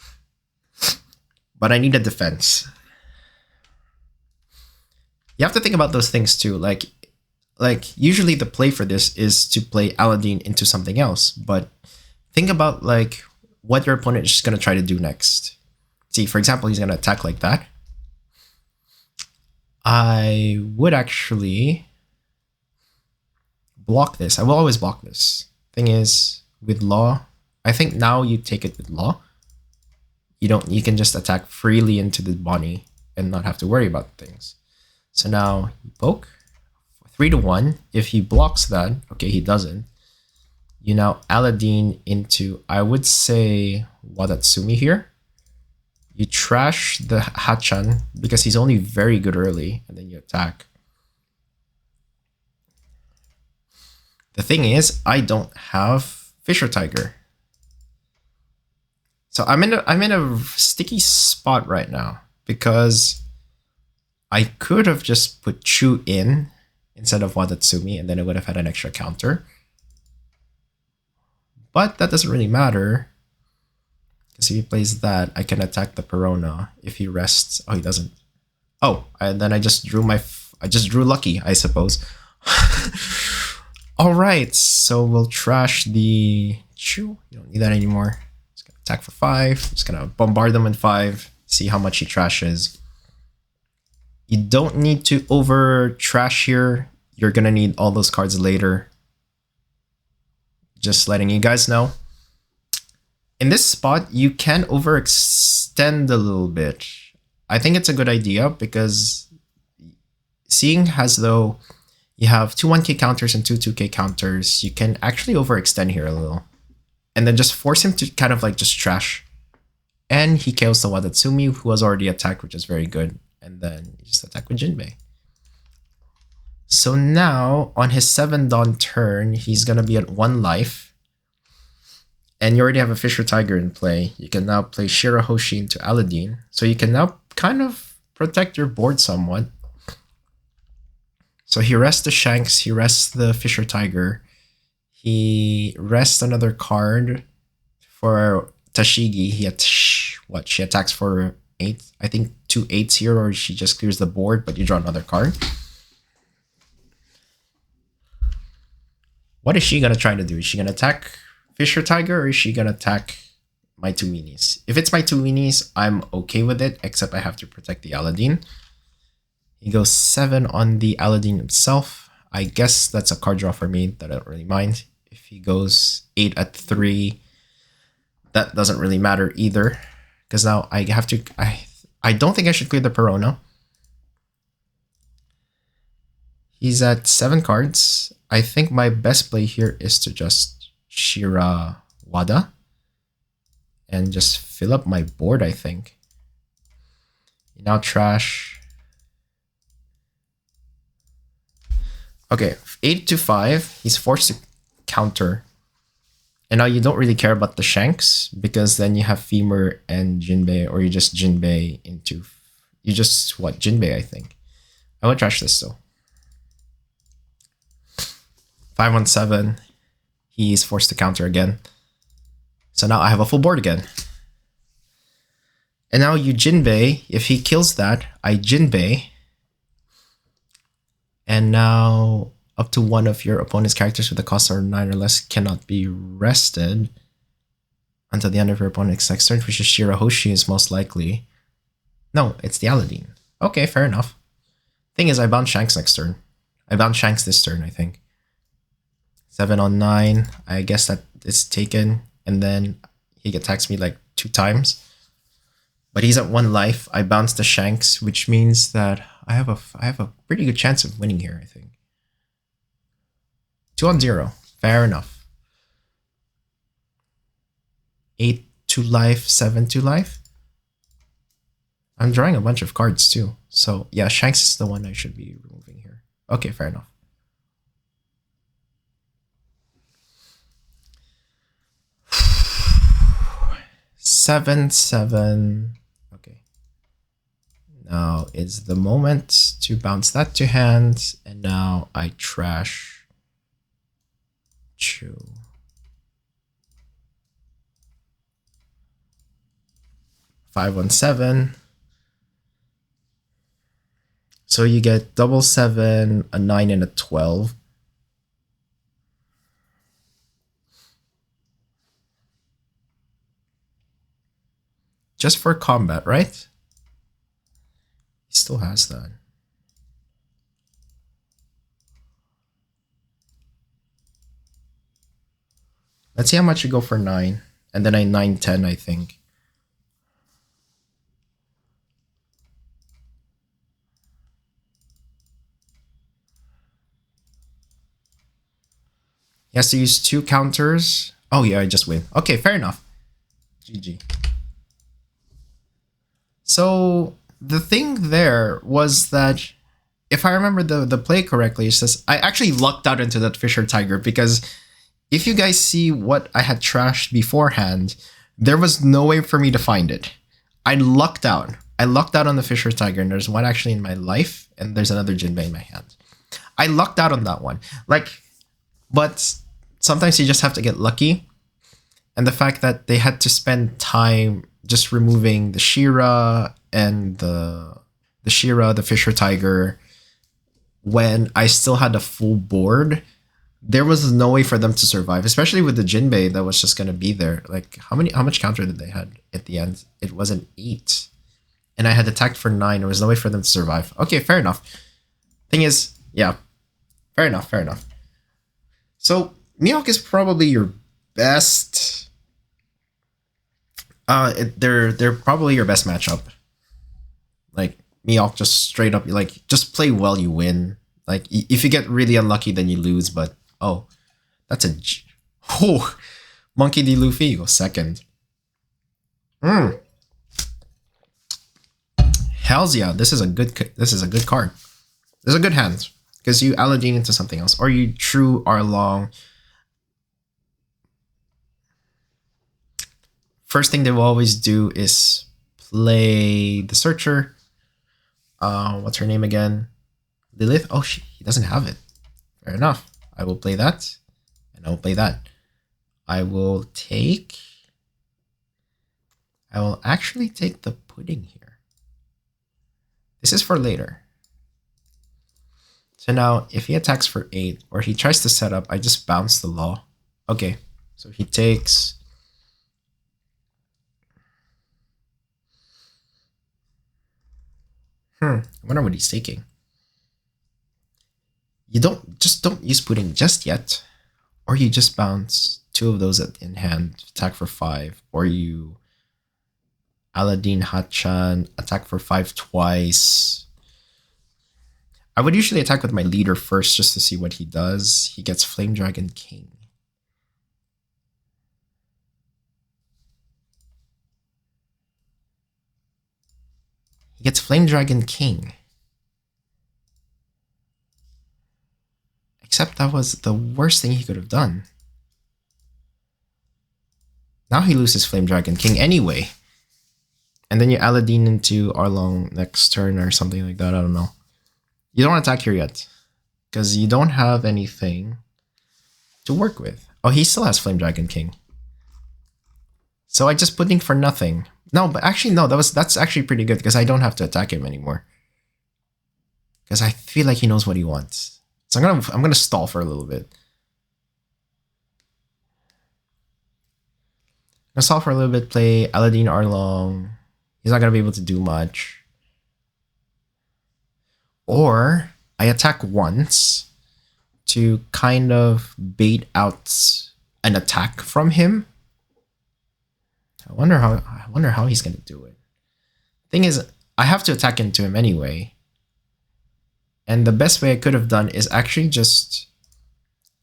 S2: But I need a defense. You have to think about those things too. Like usually the play for this is to play Aladdin into something else. But think about like what your opponent is going to try to do next. See, for example, he's going to attack like that. I would actually block this. I will always block this. Thing is, with Law, I think now you take it with Law. You can just attack freely into the Bonnie and not have to worry about things. So now you poke 3-1. If he blocks that, okay, he doesn't. You now Aladdin into, I would say, Wadatsumi here. You trash the Hachan because he's only very good early, and then you attack. The thing is, I don't have Fisher Tiger. So I'm in a sticky spot right now because I could have just put Chu in instead of Wadatsumi, and then it would have had an extra counter. But that doesn't really matter because if he plays that, I can attack the Perona. If he rests, oh, he doesn't. Oh, and then I just drew Lucky, I suppose. All right, so we'll trash the Chu. You don't need that anymore. Attack for 5. Just gonna bombard them in 5. See how much he trashes. You don't need to over trash here. You're gonna need all those cards later. Just letting you guys know. In this spot, you can overextend a little bit. I think it's a good idea because seeing as though you have two 1k counters and two 2k counters, you can actually overextend here a little. And then just force him to kind of like just trash. And he kills the Wadatsumi, who was already attacked, which is very good. And then you just attack with Jinbe. So now, on his 7 Dawn turn, he's going to be at 1 life. And you already have a Fisher Tiger in play. You can now play Shirahoshi into Aladdin. So you can now kind of protect your board somewhat. So he rests the Shanks, he rests the Fisher Tiger. He rests another card for Tashigi. He had what? She attacks for 8. I think 2 8s here, or she just clears the board, but you draw another card. What is she gonna try to do? Is she gonna attack Fisher Tiger, or is she gonna attack my 2 weenies? If it's my 2 weenies, I'm okay with it, except I have to protect the Aladdin. He goes 7 on the Aladdin himself. I guess that's a card draw for me that I don't really mind. If he goes 8 at 3, that doesn't really matter either. Because now I have to... I don't think I should clear the Perona. He's at 7 cards. I think my best play here is to just Shira Wada. And just fill up my board, I think. Now trash... Okay, 8 to 5. He's forced to counter. And now you don't really care about the Shanks because then you have Femur and Jinbe, or you just Jinbe into... You just, what, Jinbe, I think. I would trash this though. 5-1-7. He's forced to counter again. So now I have a full board again. And now you Jinbe. If he kills that, I Jinbe. And now up to 1 of your opponent's characters with a cost of 9 or less cannot be rested until the end of your opponent's next turn, which is Shirahoshi is most likely. No, it's the Aladdin. Okay, fair enough. Thing is, I bound Shanks next turn. I bound Shanks this turn, I think. 7 on 9. I guess that is taken. And then he attacks me like 2 times. But he's at 1 life. I bounce the Shanks, which means that I have a pretty good chance of winning here, I think. 2 on 0. Fair enough. 8 to life, 7 to life. I'm drawing a bunch of cards too. So yeah, Shanks is the one I should be removing here. Okay, fair enough. Seven. Okay. Now is the moment to bounce that to hand, and now I trash Chu. Five on 7. So you get double 7, a 9, and a 12. Just for combat, right? He still has that. Let's see how much you go for 9. And then I 9-10, I think. He has to use 2 counters. Oh yeah, I just win. Okay, fair enough. GG. So the thing there was that, if I remember the play correctly, it says I actually lucked out into that Fisher Tiger, because if you guys see what I had trashed beforehand, there was no way for me to find it. I lucked out. I lucked out on the Fisher Tiger, and there's one actually in my life, and there's another Jinbe in my hand. I lucked out on that one. But sometimes you just have to get lucky. And the fact that they had to spend time just removing the Shira and the Fisher Tiger when I still had a full board, there was no way for them to survive, especially with the Jinbe that was just gonna be there. Like how much counter did they had at the end? It was an 8. And I had attacked for 9. There was no way for them to survive. Okay, fair enough. Thing is, yeah. Fair enough. So Mihawk is probably your best. They're probably your best matchup. Like Mihawk, just straight up, like just play well, you win. Like if you get really unlucky, then you lose. But oh, that's a oh, Monkey D. Luffy goes second. Hells yeah, this is a good card. This is a good hand because you Aladdin into something else, or you true Arlong. First thing they will always do is play the Searcher. What's her name again? Lilith? Oh, he doesn't have it. Fair enough. I will play that, and I will play that. I will actually take the pudding here. This is for later. So now, if he attacks for 8, or he tries to set up, I just bounce the law. Okay, so he takes... I wonder what he's taking. You don't use pudding just yet, or you just bounce 2 of those in hand, attack for 5, or you Aladdin Hachan, attack for 5 twice. I would usually attack with my leader first just to see what he does. He gets Flame Dragon King. He gets Flame Dragon King. Except that was the worst thing he could have done. Now he loses Flame Dragon King anyway. And then you Aladdin into Arlong next turn or something like that. I don't know. You don't attack here yet. Because you don't have anything to work with. Oh, he still has Flame Dragon King. So I just pudding for nothing. No, but actually no, that's actually pretty good because I don't have to attack him anymore. Because I feel like he knows what he wants. So I'm gonna stall for a little bit. I'm gonna stall for a little bit, play Aladdin Arlong. He's not gonna be able to do much. Or I attack once to kind of bait out an attack from him. I wonder how he's gonna do it. Thing is, I have to attack into him anyway. And the best way I could have done is actually just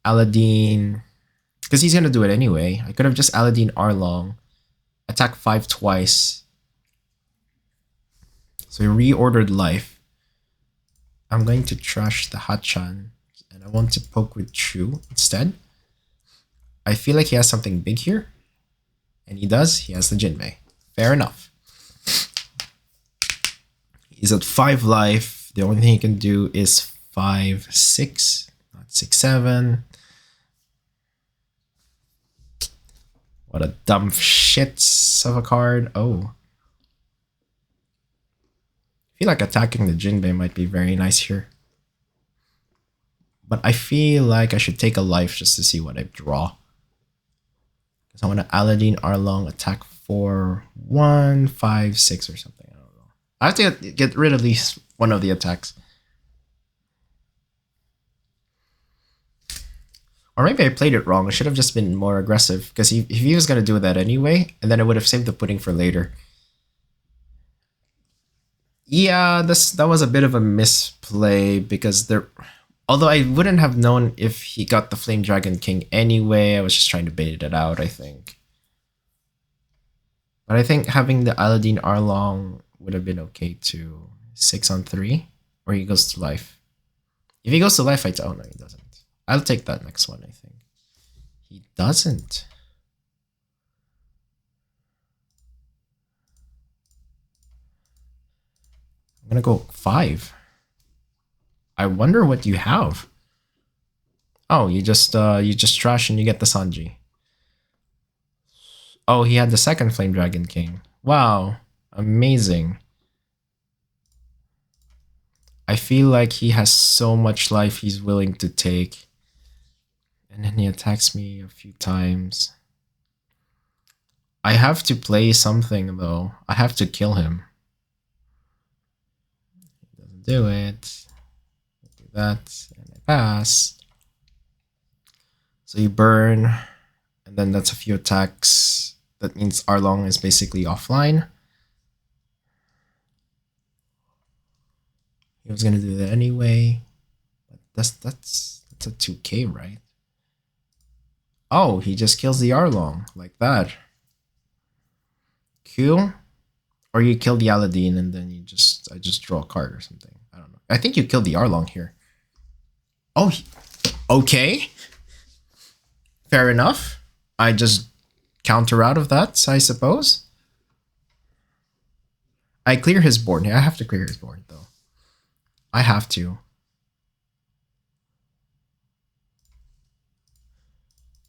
S2: Aladdin, because he's gonna do it anyway. I could have just Aladdin Arlong, attack 5 twice. So he reordered life. I'm going to trash the Hachan, and I want to poke with Chu instead. I feel like he has something big here. And he does. He has the Jinbe. Fair enough. He's at 5 life. The only thing he can do is 5, 6. Not 6, 7. What a dumb shit of a card. Oh. I feel like attacking the Jinbe might be very nice here. But I feel like I should take a life just to see what I draw. So I want to Aladdin Arlong attack for 1, 5, 6 or something. I don't know. I have to get rid of at least one of the attacks. Or maybe I played it wrong. I should have just been more aggressive. Because if he was going to do that anyway, and then I would have saved the pudding for later. Yeah, that was a bit of a misplay because there... Although I wouldn't have known if he got the Flame Dragon King anyway. I was just trying to bait it out, I think. But I think having the Aladdin Arlong would have been okay too. 6 on 3. Or he goes to life. If he goes to life, oh no, he doesn't. I'll take that next one, I think. He doesn't. I'm gonna go 5. I wonder what you have. Oh, you just trash and you get the Sanji. Oh, he had the second Flame Dragon King. Wow, amazing. I feel like he has so much life he's willing to take. And then he attacks me a few times. I have to play something though. I have to kill him. He doesn't do it. Do that, and I pass. So you burn, and then that's a few attacks. That means Arlong is basically offline. He was gonna do that anyway. But that's a 2k, right? Oh, he just kills the Arlong like that. Q, or you kill the Aladdin and then I just draw a card or something. I don't know. I think you killed the Arlong here. Oh, okay. Fair enough. I just counter out of that, I suppose. I clear his board. I have to clear his board though. I have to.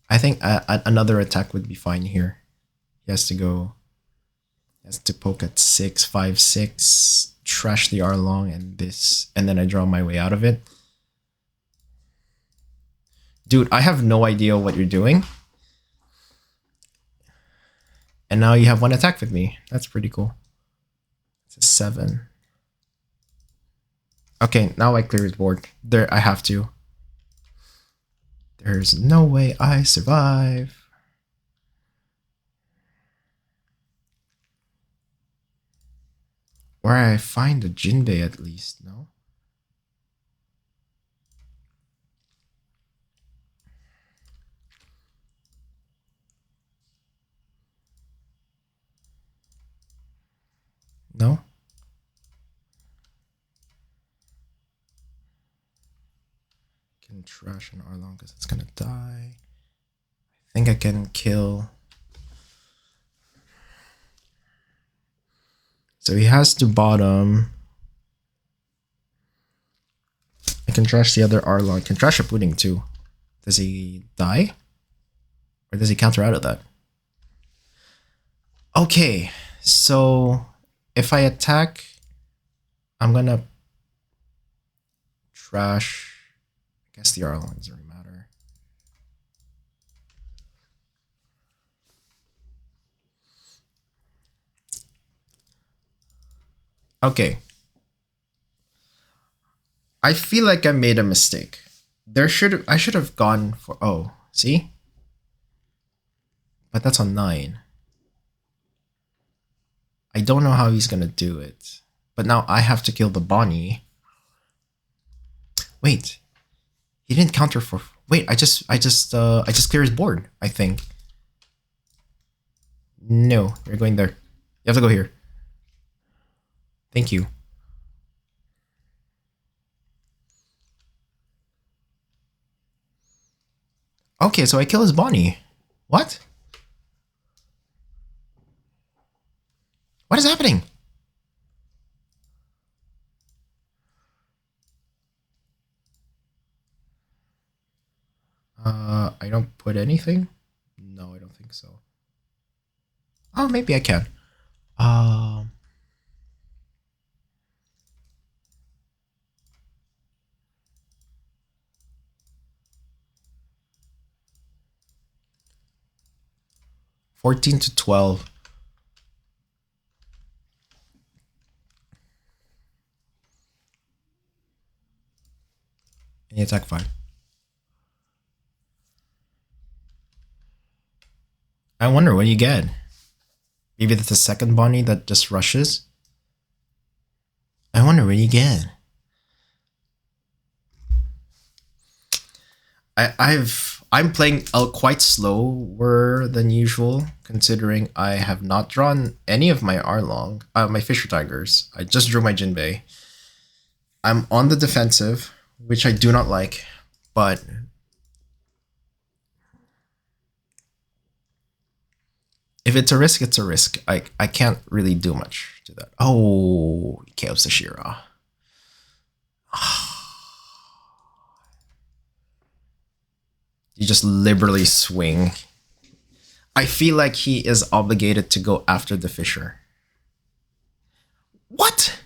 S2: I think another attack would be fine here. He has to go. He has to poke at 6, 5, 6, trash the Arlong and this, and then I draw my way out of it. Dude, I have no idea what you're doing. And now you have one attack with me. That's pretty cool. It's a 7. Okay, now I clear his board. There, I have to. There's no way I survive. Where I find a Jinbe at least, no? No? Can trash an Arlong because it's gonna die. I think I can kill. So he has to bottom. I can trash the other Arlong. I can trash a Pudding too. Does he die? Or does he counter out of that? Okay, so if I attack, I'm gonna trash. I guess the Arlong doesn't really matter. Okay. I feel like I made a mistake. I should have gone for, oh, see? But that's on 9. I don't know how he's gonna do it. But now I have to kill the Bonnie. Wait. He didn't counter for, wait, I just clear his board, I think. No, you're going there. You have to go here. Thank you. Okay, so I kill his Bonnie. What? What is happening? I don't put anything? No, I don't think so. Oh, maybe I can. 14 to 12. And you attack 5. I wonder what you get. Maybe that's the second Bonnie that just rushes. I wonder what you get. I'm playing quite slower than usual, considering I have not drawn any of my Arlong, my Fisher Tigers. I just drew my Jinbe. I'm on the defensive, which I do not like, but if it's a risk, it's a risk. I can't really do much to that. Oh, Chaos Ashira. You just liberally swing. I feel like he is obligated to go after the Fisher. What?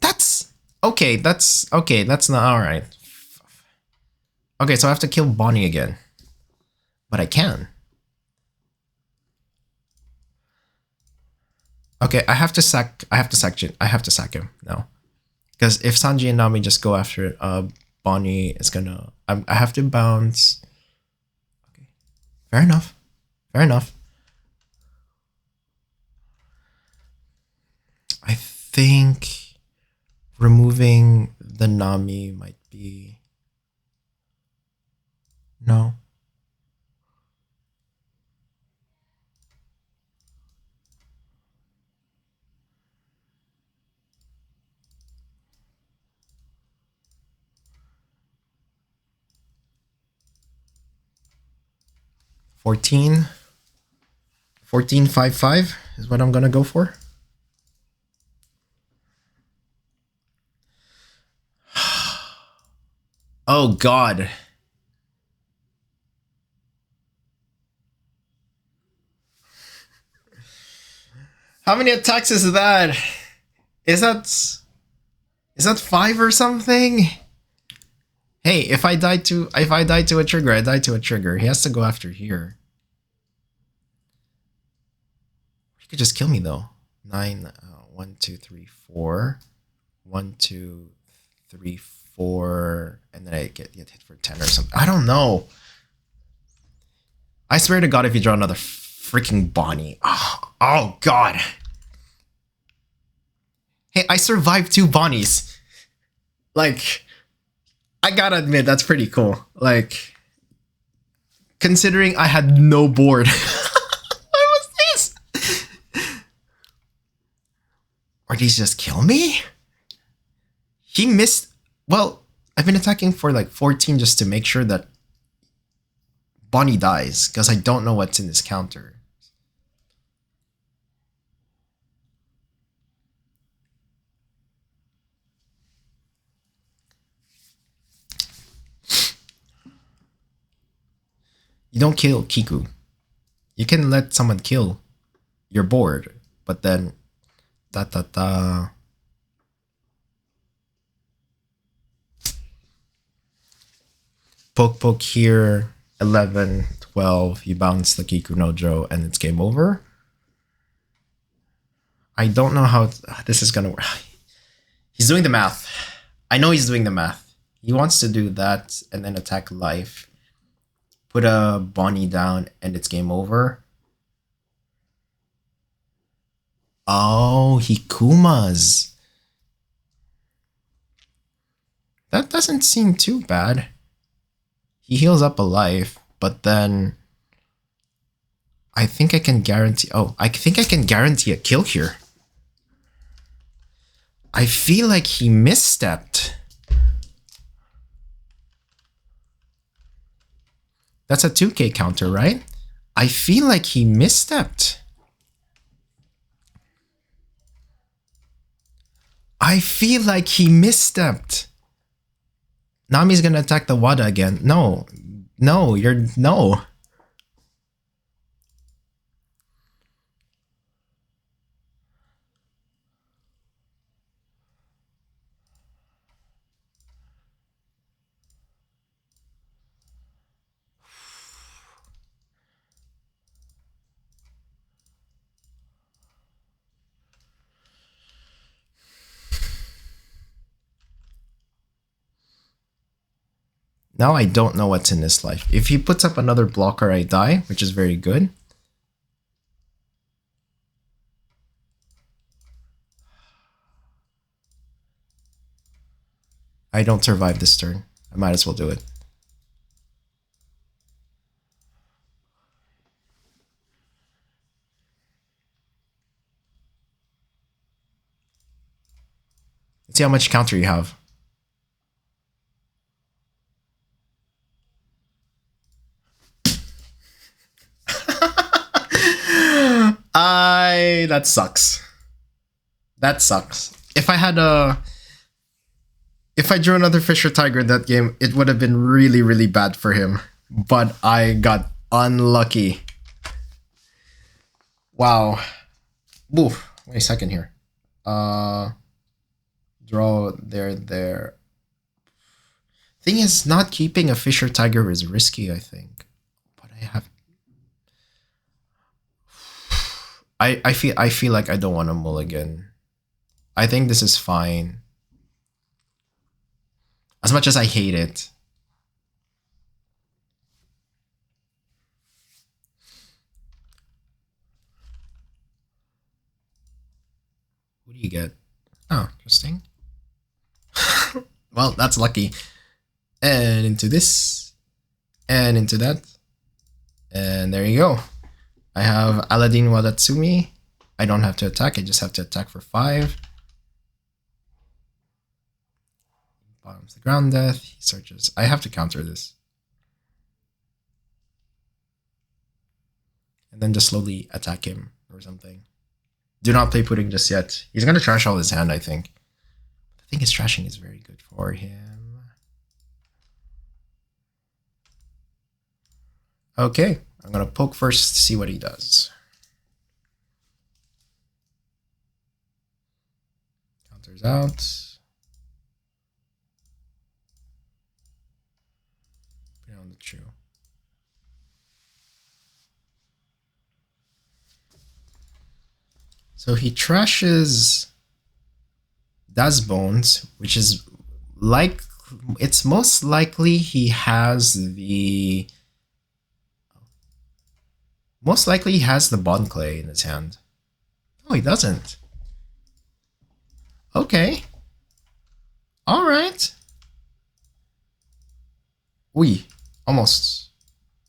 S2: That's okay. That's okay. That's not all right. Okay, so I have to kill Bonnie again, but I can. Okay, I have to sack him now, because if Sanji and Nami just go after it, Bonnie is gonna. I have to bounce.
S1: Fair enough. Fair enough. I think removing the Nami might be... No. $14.55 is what I'm gonna go for. Oh God. How many attacks is that? Is that 5 or something? Hey, if I die to a trigger, I die to a trigger. He has to go after here. He could just kill me though. 9, 1, 2, 3, 4. 1, 2, 3, 4, and then I get hit for 10 or something. I don't know. I swear to God, if you draw another freaking Bonney. Oh God. Hey, I survived 2 Bonnies. Like, I gotta admit, that's pretty cool. Like, considering I had no board. What was this? Or did he just kill me? He missed... Well, I've been attacking for like 14 just to make sure that Bonney dies, because I don't know what's in this counter. You don't kill Kiku. You can let someone kill your board, but then poke here, 11, 12, you bounce the Kiku Nojo, and it's game over. I don't know how this is gonna work. He's doing the math. I know he's doing the math. He wants to do that and then attack life. Put a Bonney down and it's game over. Oh, he Kumas. That doesn't seem too bad. He heals up a life, but then I think I can guarantee... Oh, I think I can guarantee a kill here. I feel like he misstepped. That's a 2k counter, right? I feel like he misstepped. I feel like he misstepped. Nami's gonna attack the Wada again. No. No, you're... No. Now I don't know what's in this life. If he puts up another blocker, I die, which is very good. I don't survive this turn. I might as well do it. Let's see how much counter you have. That sucks. That sucks. If I drew another Fisher Tiger in that game, it would have been really, really bad for him. But I got unlucky. Wow. Oof. Wait a second here. Draw there. Thing is, not keeping a Fisher Tiger is risky, I think. But I have... I feel like I don't want to mulligan. I think this is fine. As much as I hate it.
S2: do you get? Oh, interesting. Well, that's lucky. And into this. And into that. And there you go. I have Aladdin Wadatsumi. I don't have to attack. I just have to attack for 5. Bottoms the ground death. He searches. I have to counter this. And then just slowly attack him or something. Do not play pudding just yet. He's going to trash all his hand, I think. I think his trashing is very good for him. Okay. I'm going to poke first to see what he does. Counters out. Put it on the chew. So he trashes Das Bones, which is like, it's most likely he has the, most likely he has the Bond Clay in his hand. No, he doesn't. Okay. All right. Oi, almost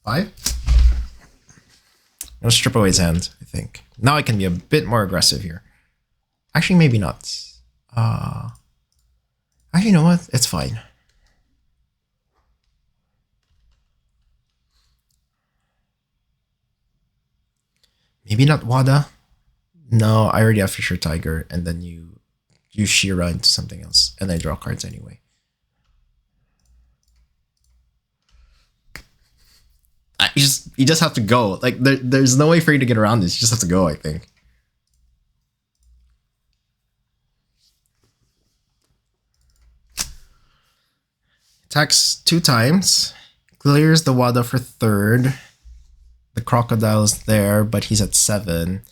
S2: 5. I'll strip away his hand, I think. Now I can be a bit more aggressive here. Actually, maybe not. Actually, you know what? It's fine. Maybe not Wada. No, I already have Fisher Tiger, and then you use Shira into something else, and I draw cards anyway. You just have to go. Like there's no way for you to get around this. You just have to go, I think. Attacks 2 times. Clears the Wada for 3rd. The Crocodile's there, but he's at 7.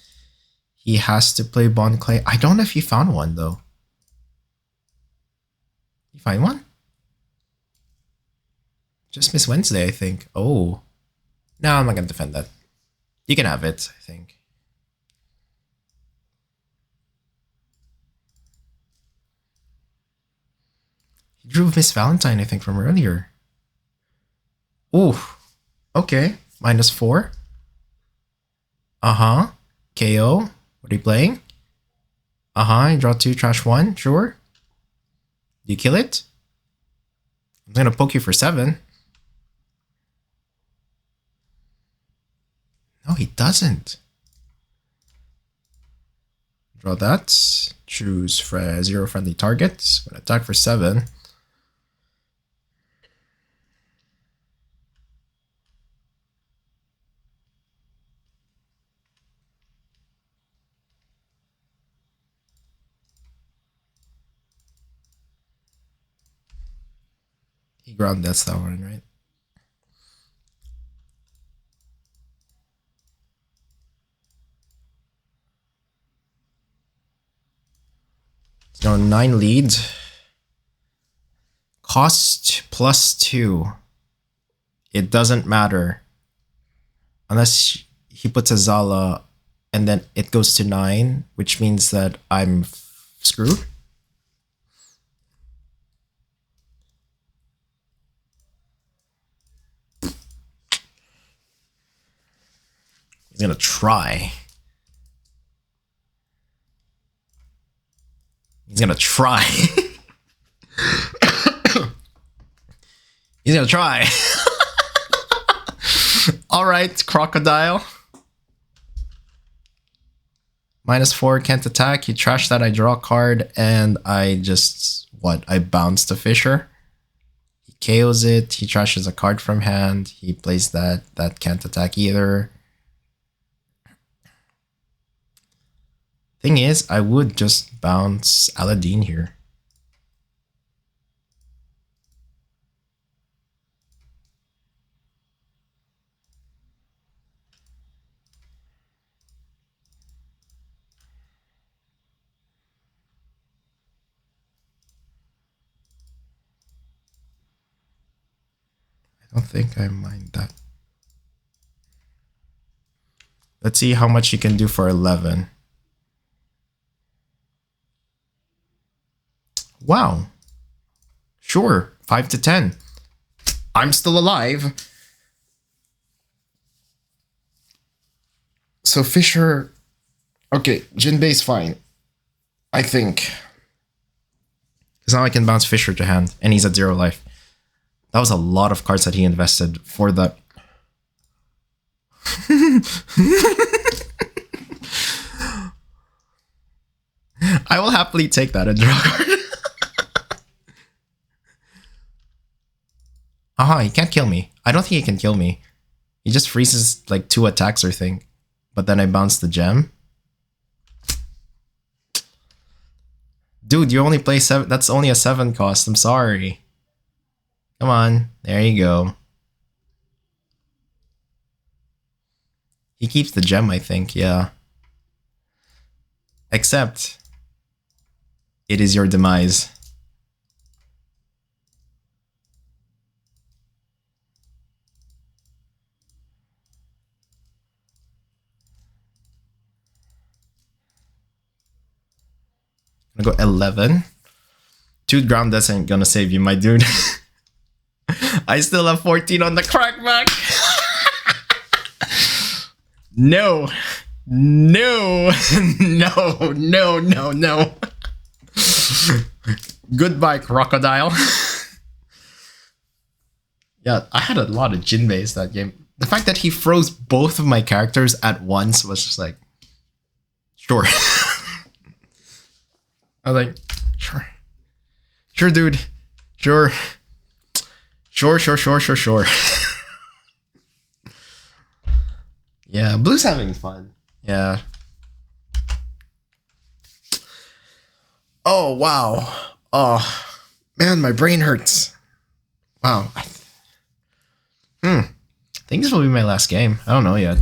S2: He has to play Bond Clay. I don't know if he found one, though. You find one? Just Miss Wednesday, I think. Oh. No, I'm not going to defend that. You can have it, I think. He drew Miss Valentine, I think, from earlier. Ooh. Okay. -4. Uh-huh. KO. What are you playing? Uh-huh. You draw 2, trash 1. Sure. Do you kill it? I'm going to poke you for 7. No, he doesn't. Draw that. Choose 0 friendly targets. I'm going to attack for 7. He ground deaths that one, right? So 9 leads. Cost +2. It doesn't matter. Unless he puts a Zala and then it goes to 9, which means that I'm screwed. He's gonna try. He's gonna try. He's gonna try. All right, Crocodile. -4, can't attack. You trash that, I draw a card, and I just, I bounce to Fisher. He KOs it, he trashes a card from hand, he plays that can't attack either. Thing is, I would just bounce Aladdin here. I don't think I mind that. Let's see how much you can do for 11. Wow. Sure. 5 to 10. I'm still alive. So Fisher... Okay, Jinbei's fine. I think. Because now I can bounce Fisher to hand. And he's at 0 life. That was a lot of cards that he invested for that. I will happily take that and draw a card. Aha, he can't kill me. I don't think he can kill me. He just freezes like 2 attacks or thing. But then I bounce the gem. Dude, you only play 7. That's only a 7 cost. I'm sorry. Come on. There you go. He keeps the gem, I think. Yeah. Except... it is your demise. I'm gonna go 11. 2 ground deaths ain't gonna save you, my dude. I still have 14 on the crackback. No. No. No. No. No. No. Goodbye, Crocodile. Yeah, I had a lot of Jinbeis that game. The fact that he froze both of my characters at once was just like, sure. I was like, sure. Sure, dude. Sure. Sure. Yeah, Blue's having fun. Yeah. Oh, wow. Oh, man, my brain hurts. Wow. I think this will be my last game. I don't know yet.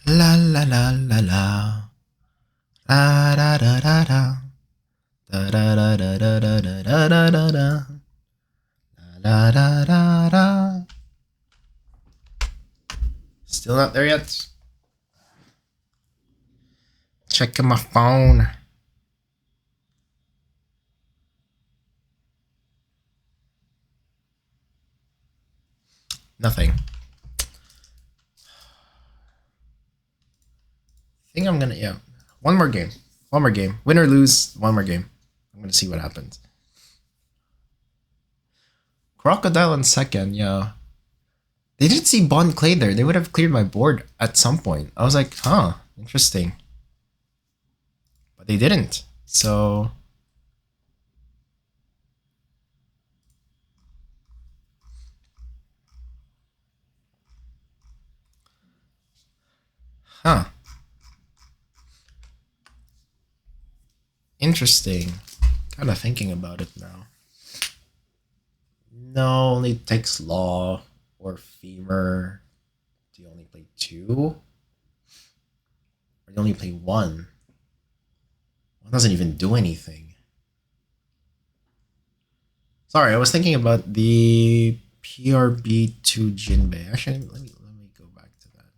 S2: La la la la la. Da da da da da. Da da da da da da da da da da. Da da da da. Still not there yet. Checking my phone. Nothing. I think I'm gonna, yeah. One more game. Win or lose, one more game. I'm gonna see what happens. Crocodile in second, yeah. They didn't see Bond Clay there. They would have cleared my board at some point. I was like, huh, interesting. But they didn't. So... huh. Interesting. Kind of thinking about it now. No, only takes Law or Femur. Do you only play 2? Or do you only play 1? One doesn't even do anything. Sorry, I was thinking about the PRB2 Jinbe. Actually, let me go back to that.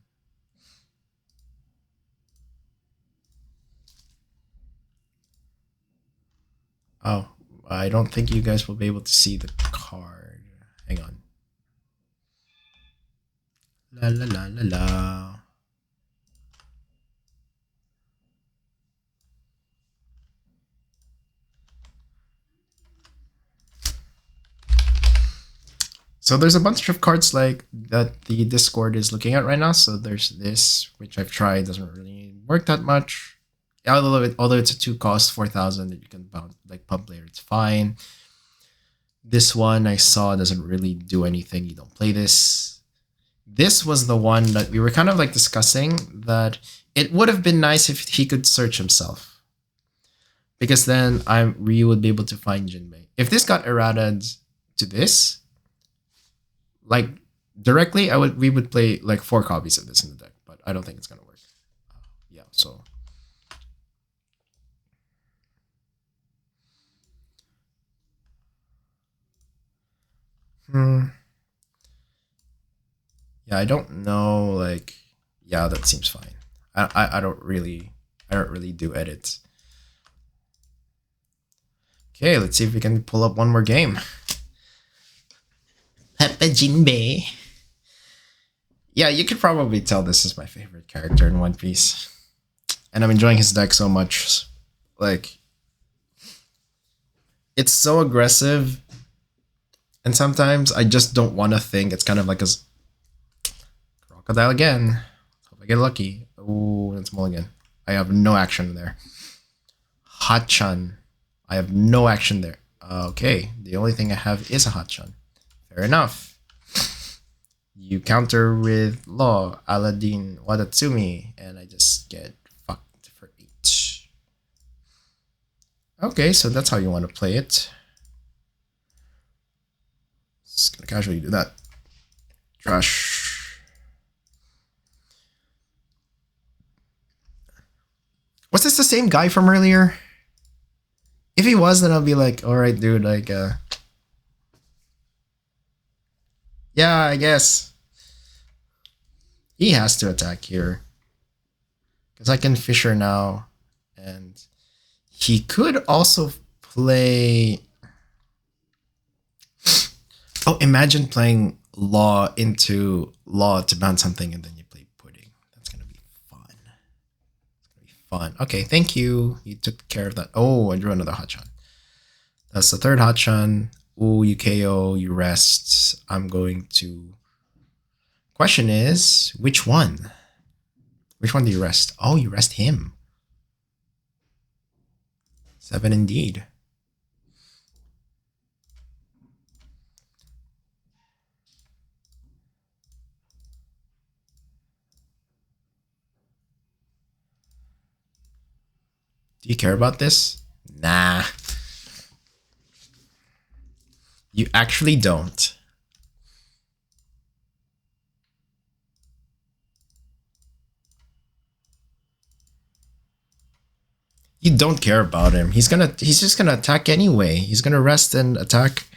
S2: Oh, I don't think you guys will be able to see the card. Hang on. La la la la la. So there's a bunch of cards like that the Discord is looking at right now. So there's this, which I've tried, doesn't really work that much. Although it's a 2 cost, 4,000 that you can bounce like pub layer, it's fine. This one I saw doesn't really do anything. You don't play this. This was the one that we were kind of like discussing that it would have been nice if he could search himself. Because then we would be able to find Jinbe. If this got errated to this, like directly, we would play like 4 copies of this in the deck, but I don't think it's gonna work. Yeah, so Hmm. Yeah, I don't know. Like, yeah, that seems fine. I don't really do edits. Okay, let's see if we can pull up one more game. Pepe Jinbe. Yeah, you could probably tell this is my favorite character in One Piece. And I'm enjoying his deck so much. Like, it's so aggressive. And sometimes I just don't want to think. It's kind of like a Crocodile again. Hope I get lucky. Oh, it's mulligan. I have no action there. Hachan. I have no action there. Okay, the only thing I have is a Hachan. Fair enough. You counter with Law, Aladdin, Wadatsumi, and I just get fucked for 8. Okay, so that's how you want to play it. Just gonna casually do that. Trash. Was this the same guy from earlier? If he was, then I'll be like, alright, dude, like, yeah, I guess. He has to attack here. Because I can Fisher now. And he could also play... Oh, imagine playing Law into Law to bounce something and then you play Pudding. That's going to be fun. It's going to be fun. Okay, thank you. You took care of that. Oh, I drew another Hachan. That's the third Hachan. Ooh, you KO, you rest. I'm going to... Question is, which one? Which one do you rest? Oh, you rest him. 7 indeed. Do you care about this? Nah. You actually don't. You don't care about him. He's just gonna attack anyway. He's gonna rest and attack.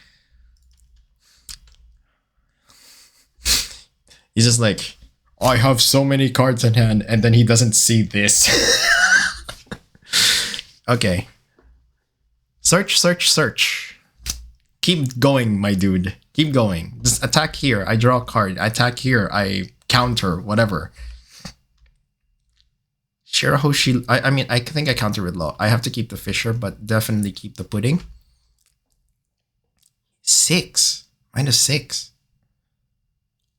S2: He's just like, I have so many cards in hand, and then he doesn't see this. Okay. Search, search, search. Keep going, my dude. Keep going. Just attack here. I draw a card. I attack here. I counter, whatever. Shirahoshi. I mean, I think I counter with Law. I have to keep the Fisher, but definitely keep the Pudding. 6. -6.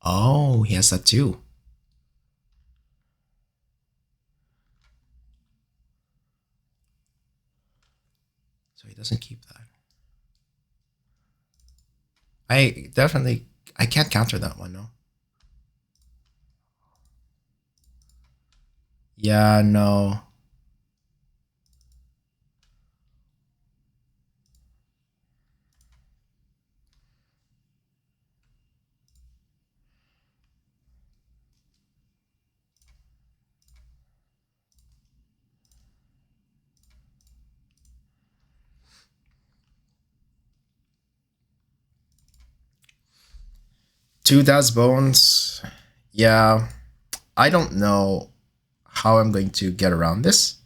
S2: Oh, he has that too. So he doesn't keep that. I can't counter that one, no. Yeah, no. Two Das Bones. Yeah. I don't know how I'm going to get around this.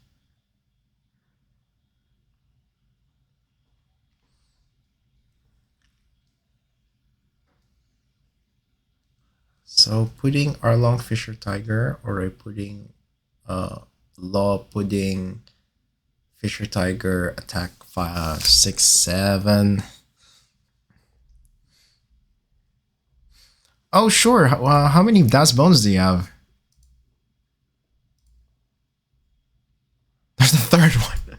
S2: So putting Arlong Fisher Tiger, or I putting Law Pudding Fisher Tiger attack 5, 6, 7. Oh sure. How many Das Bones do you have? There's the third one.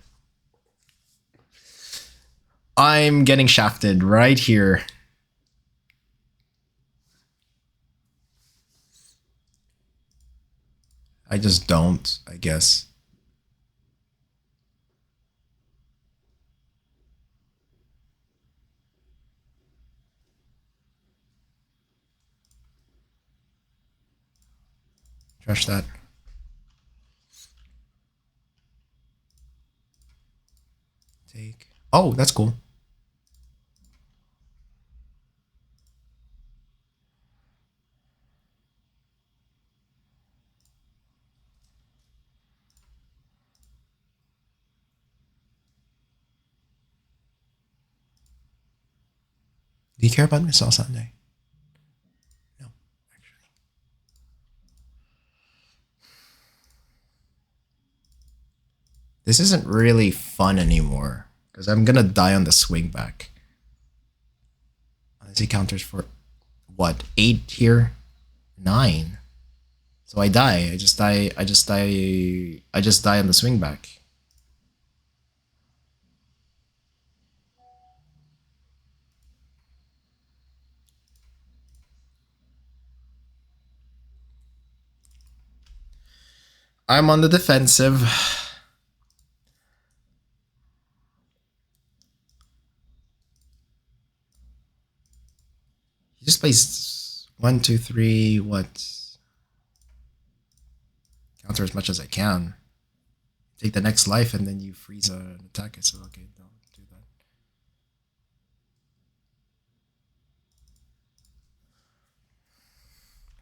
S2: I'm getting shafted right here. I just don't, I guess. Trash that. Take. Oh, that's cool.
S1: Do you care about Miss All Sunday? No, actually. This isn't really fun anymore because I'm gonna die on the swing back. Unless he counters for what? 8 here? 9. So I die. I just die on the swing back. I'm on the defensive. He just plays 1, 2, 3, what? Counter as much as I can. Take the next life and then you freeze an attack. So okay, don't do that.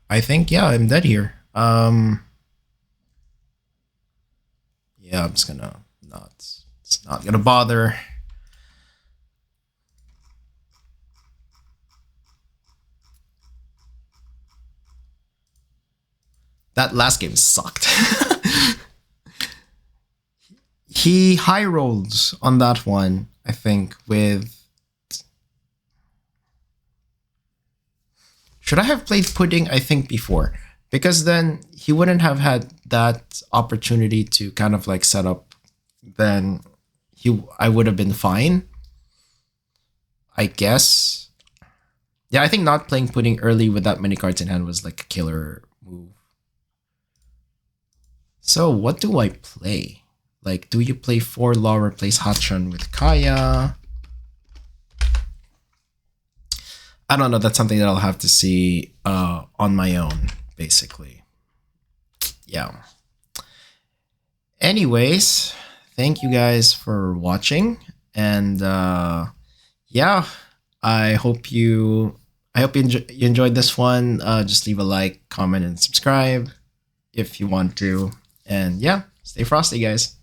S1: I think yeah, I'm dead here. Yeah, I'm just gonna not. It's not gonna bother. That last game sucked. He high rolls on that one, I think, with... Should I have played Pudding, I think, before? Because then he wouldn't have had that opportunity to kind of like set up. Then I would have been fine, I guess. Yeah, I think not playing Pudding early with that many cards in hand was like a killer move. So what do I play? Like, do you play 4 Law, replace Hachan with Kaya? I don't know. That's something that I'll have to see on my own, basically. Yeah. Anyways, thank you guys for watching. And yeah, I hope you enjoyed this one. Just leave a like, comment, and subscribe if you want to. And yeah, stay frosty, guys.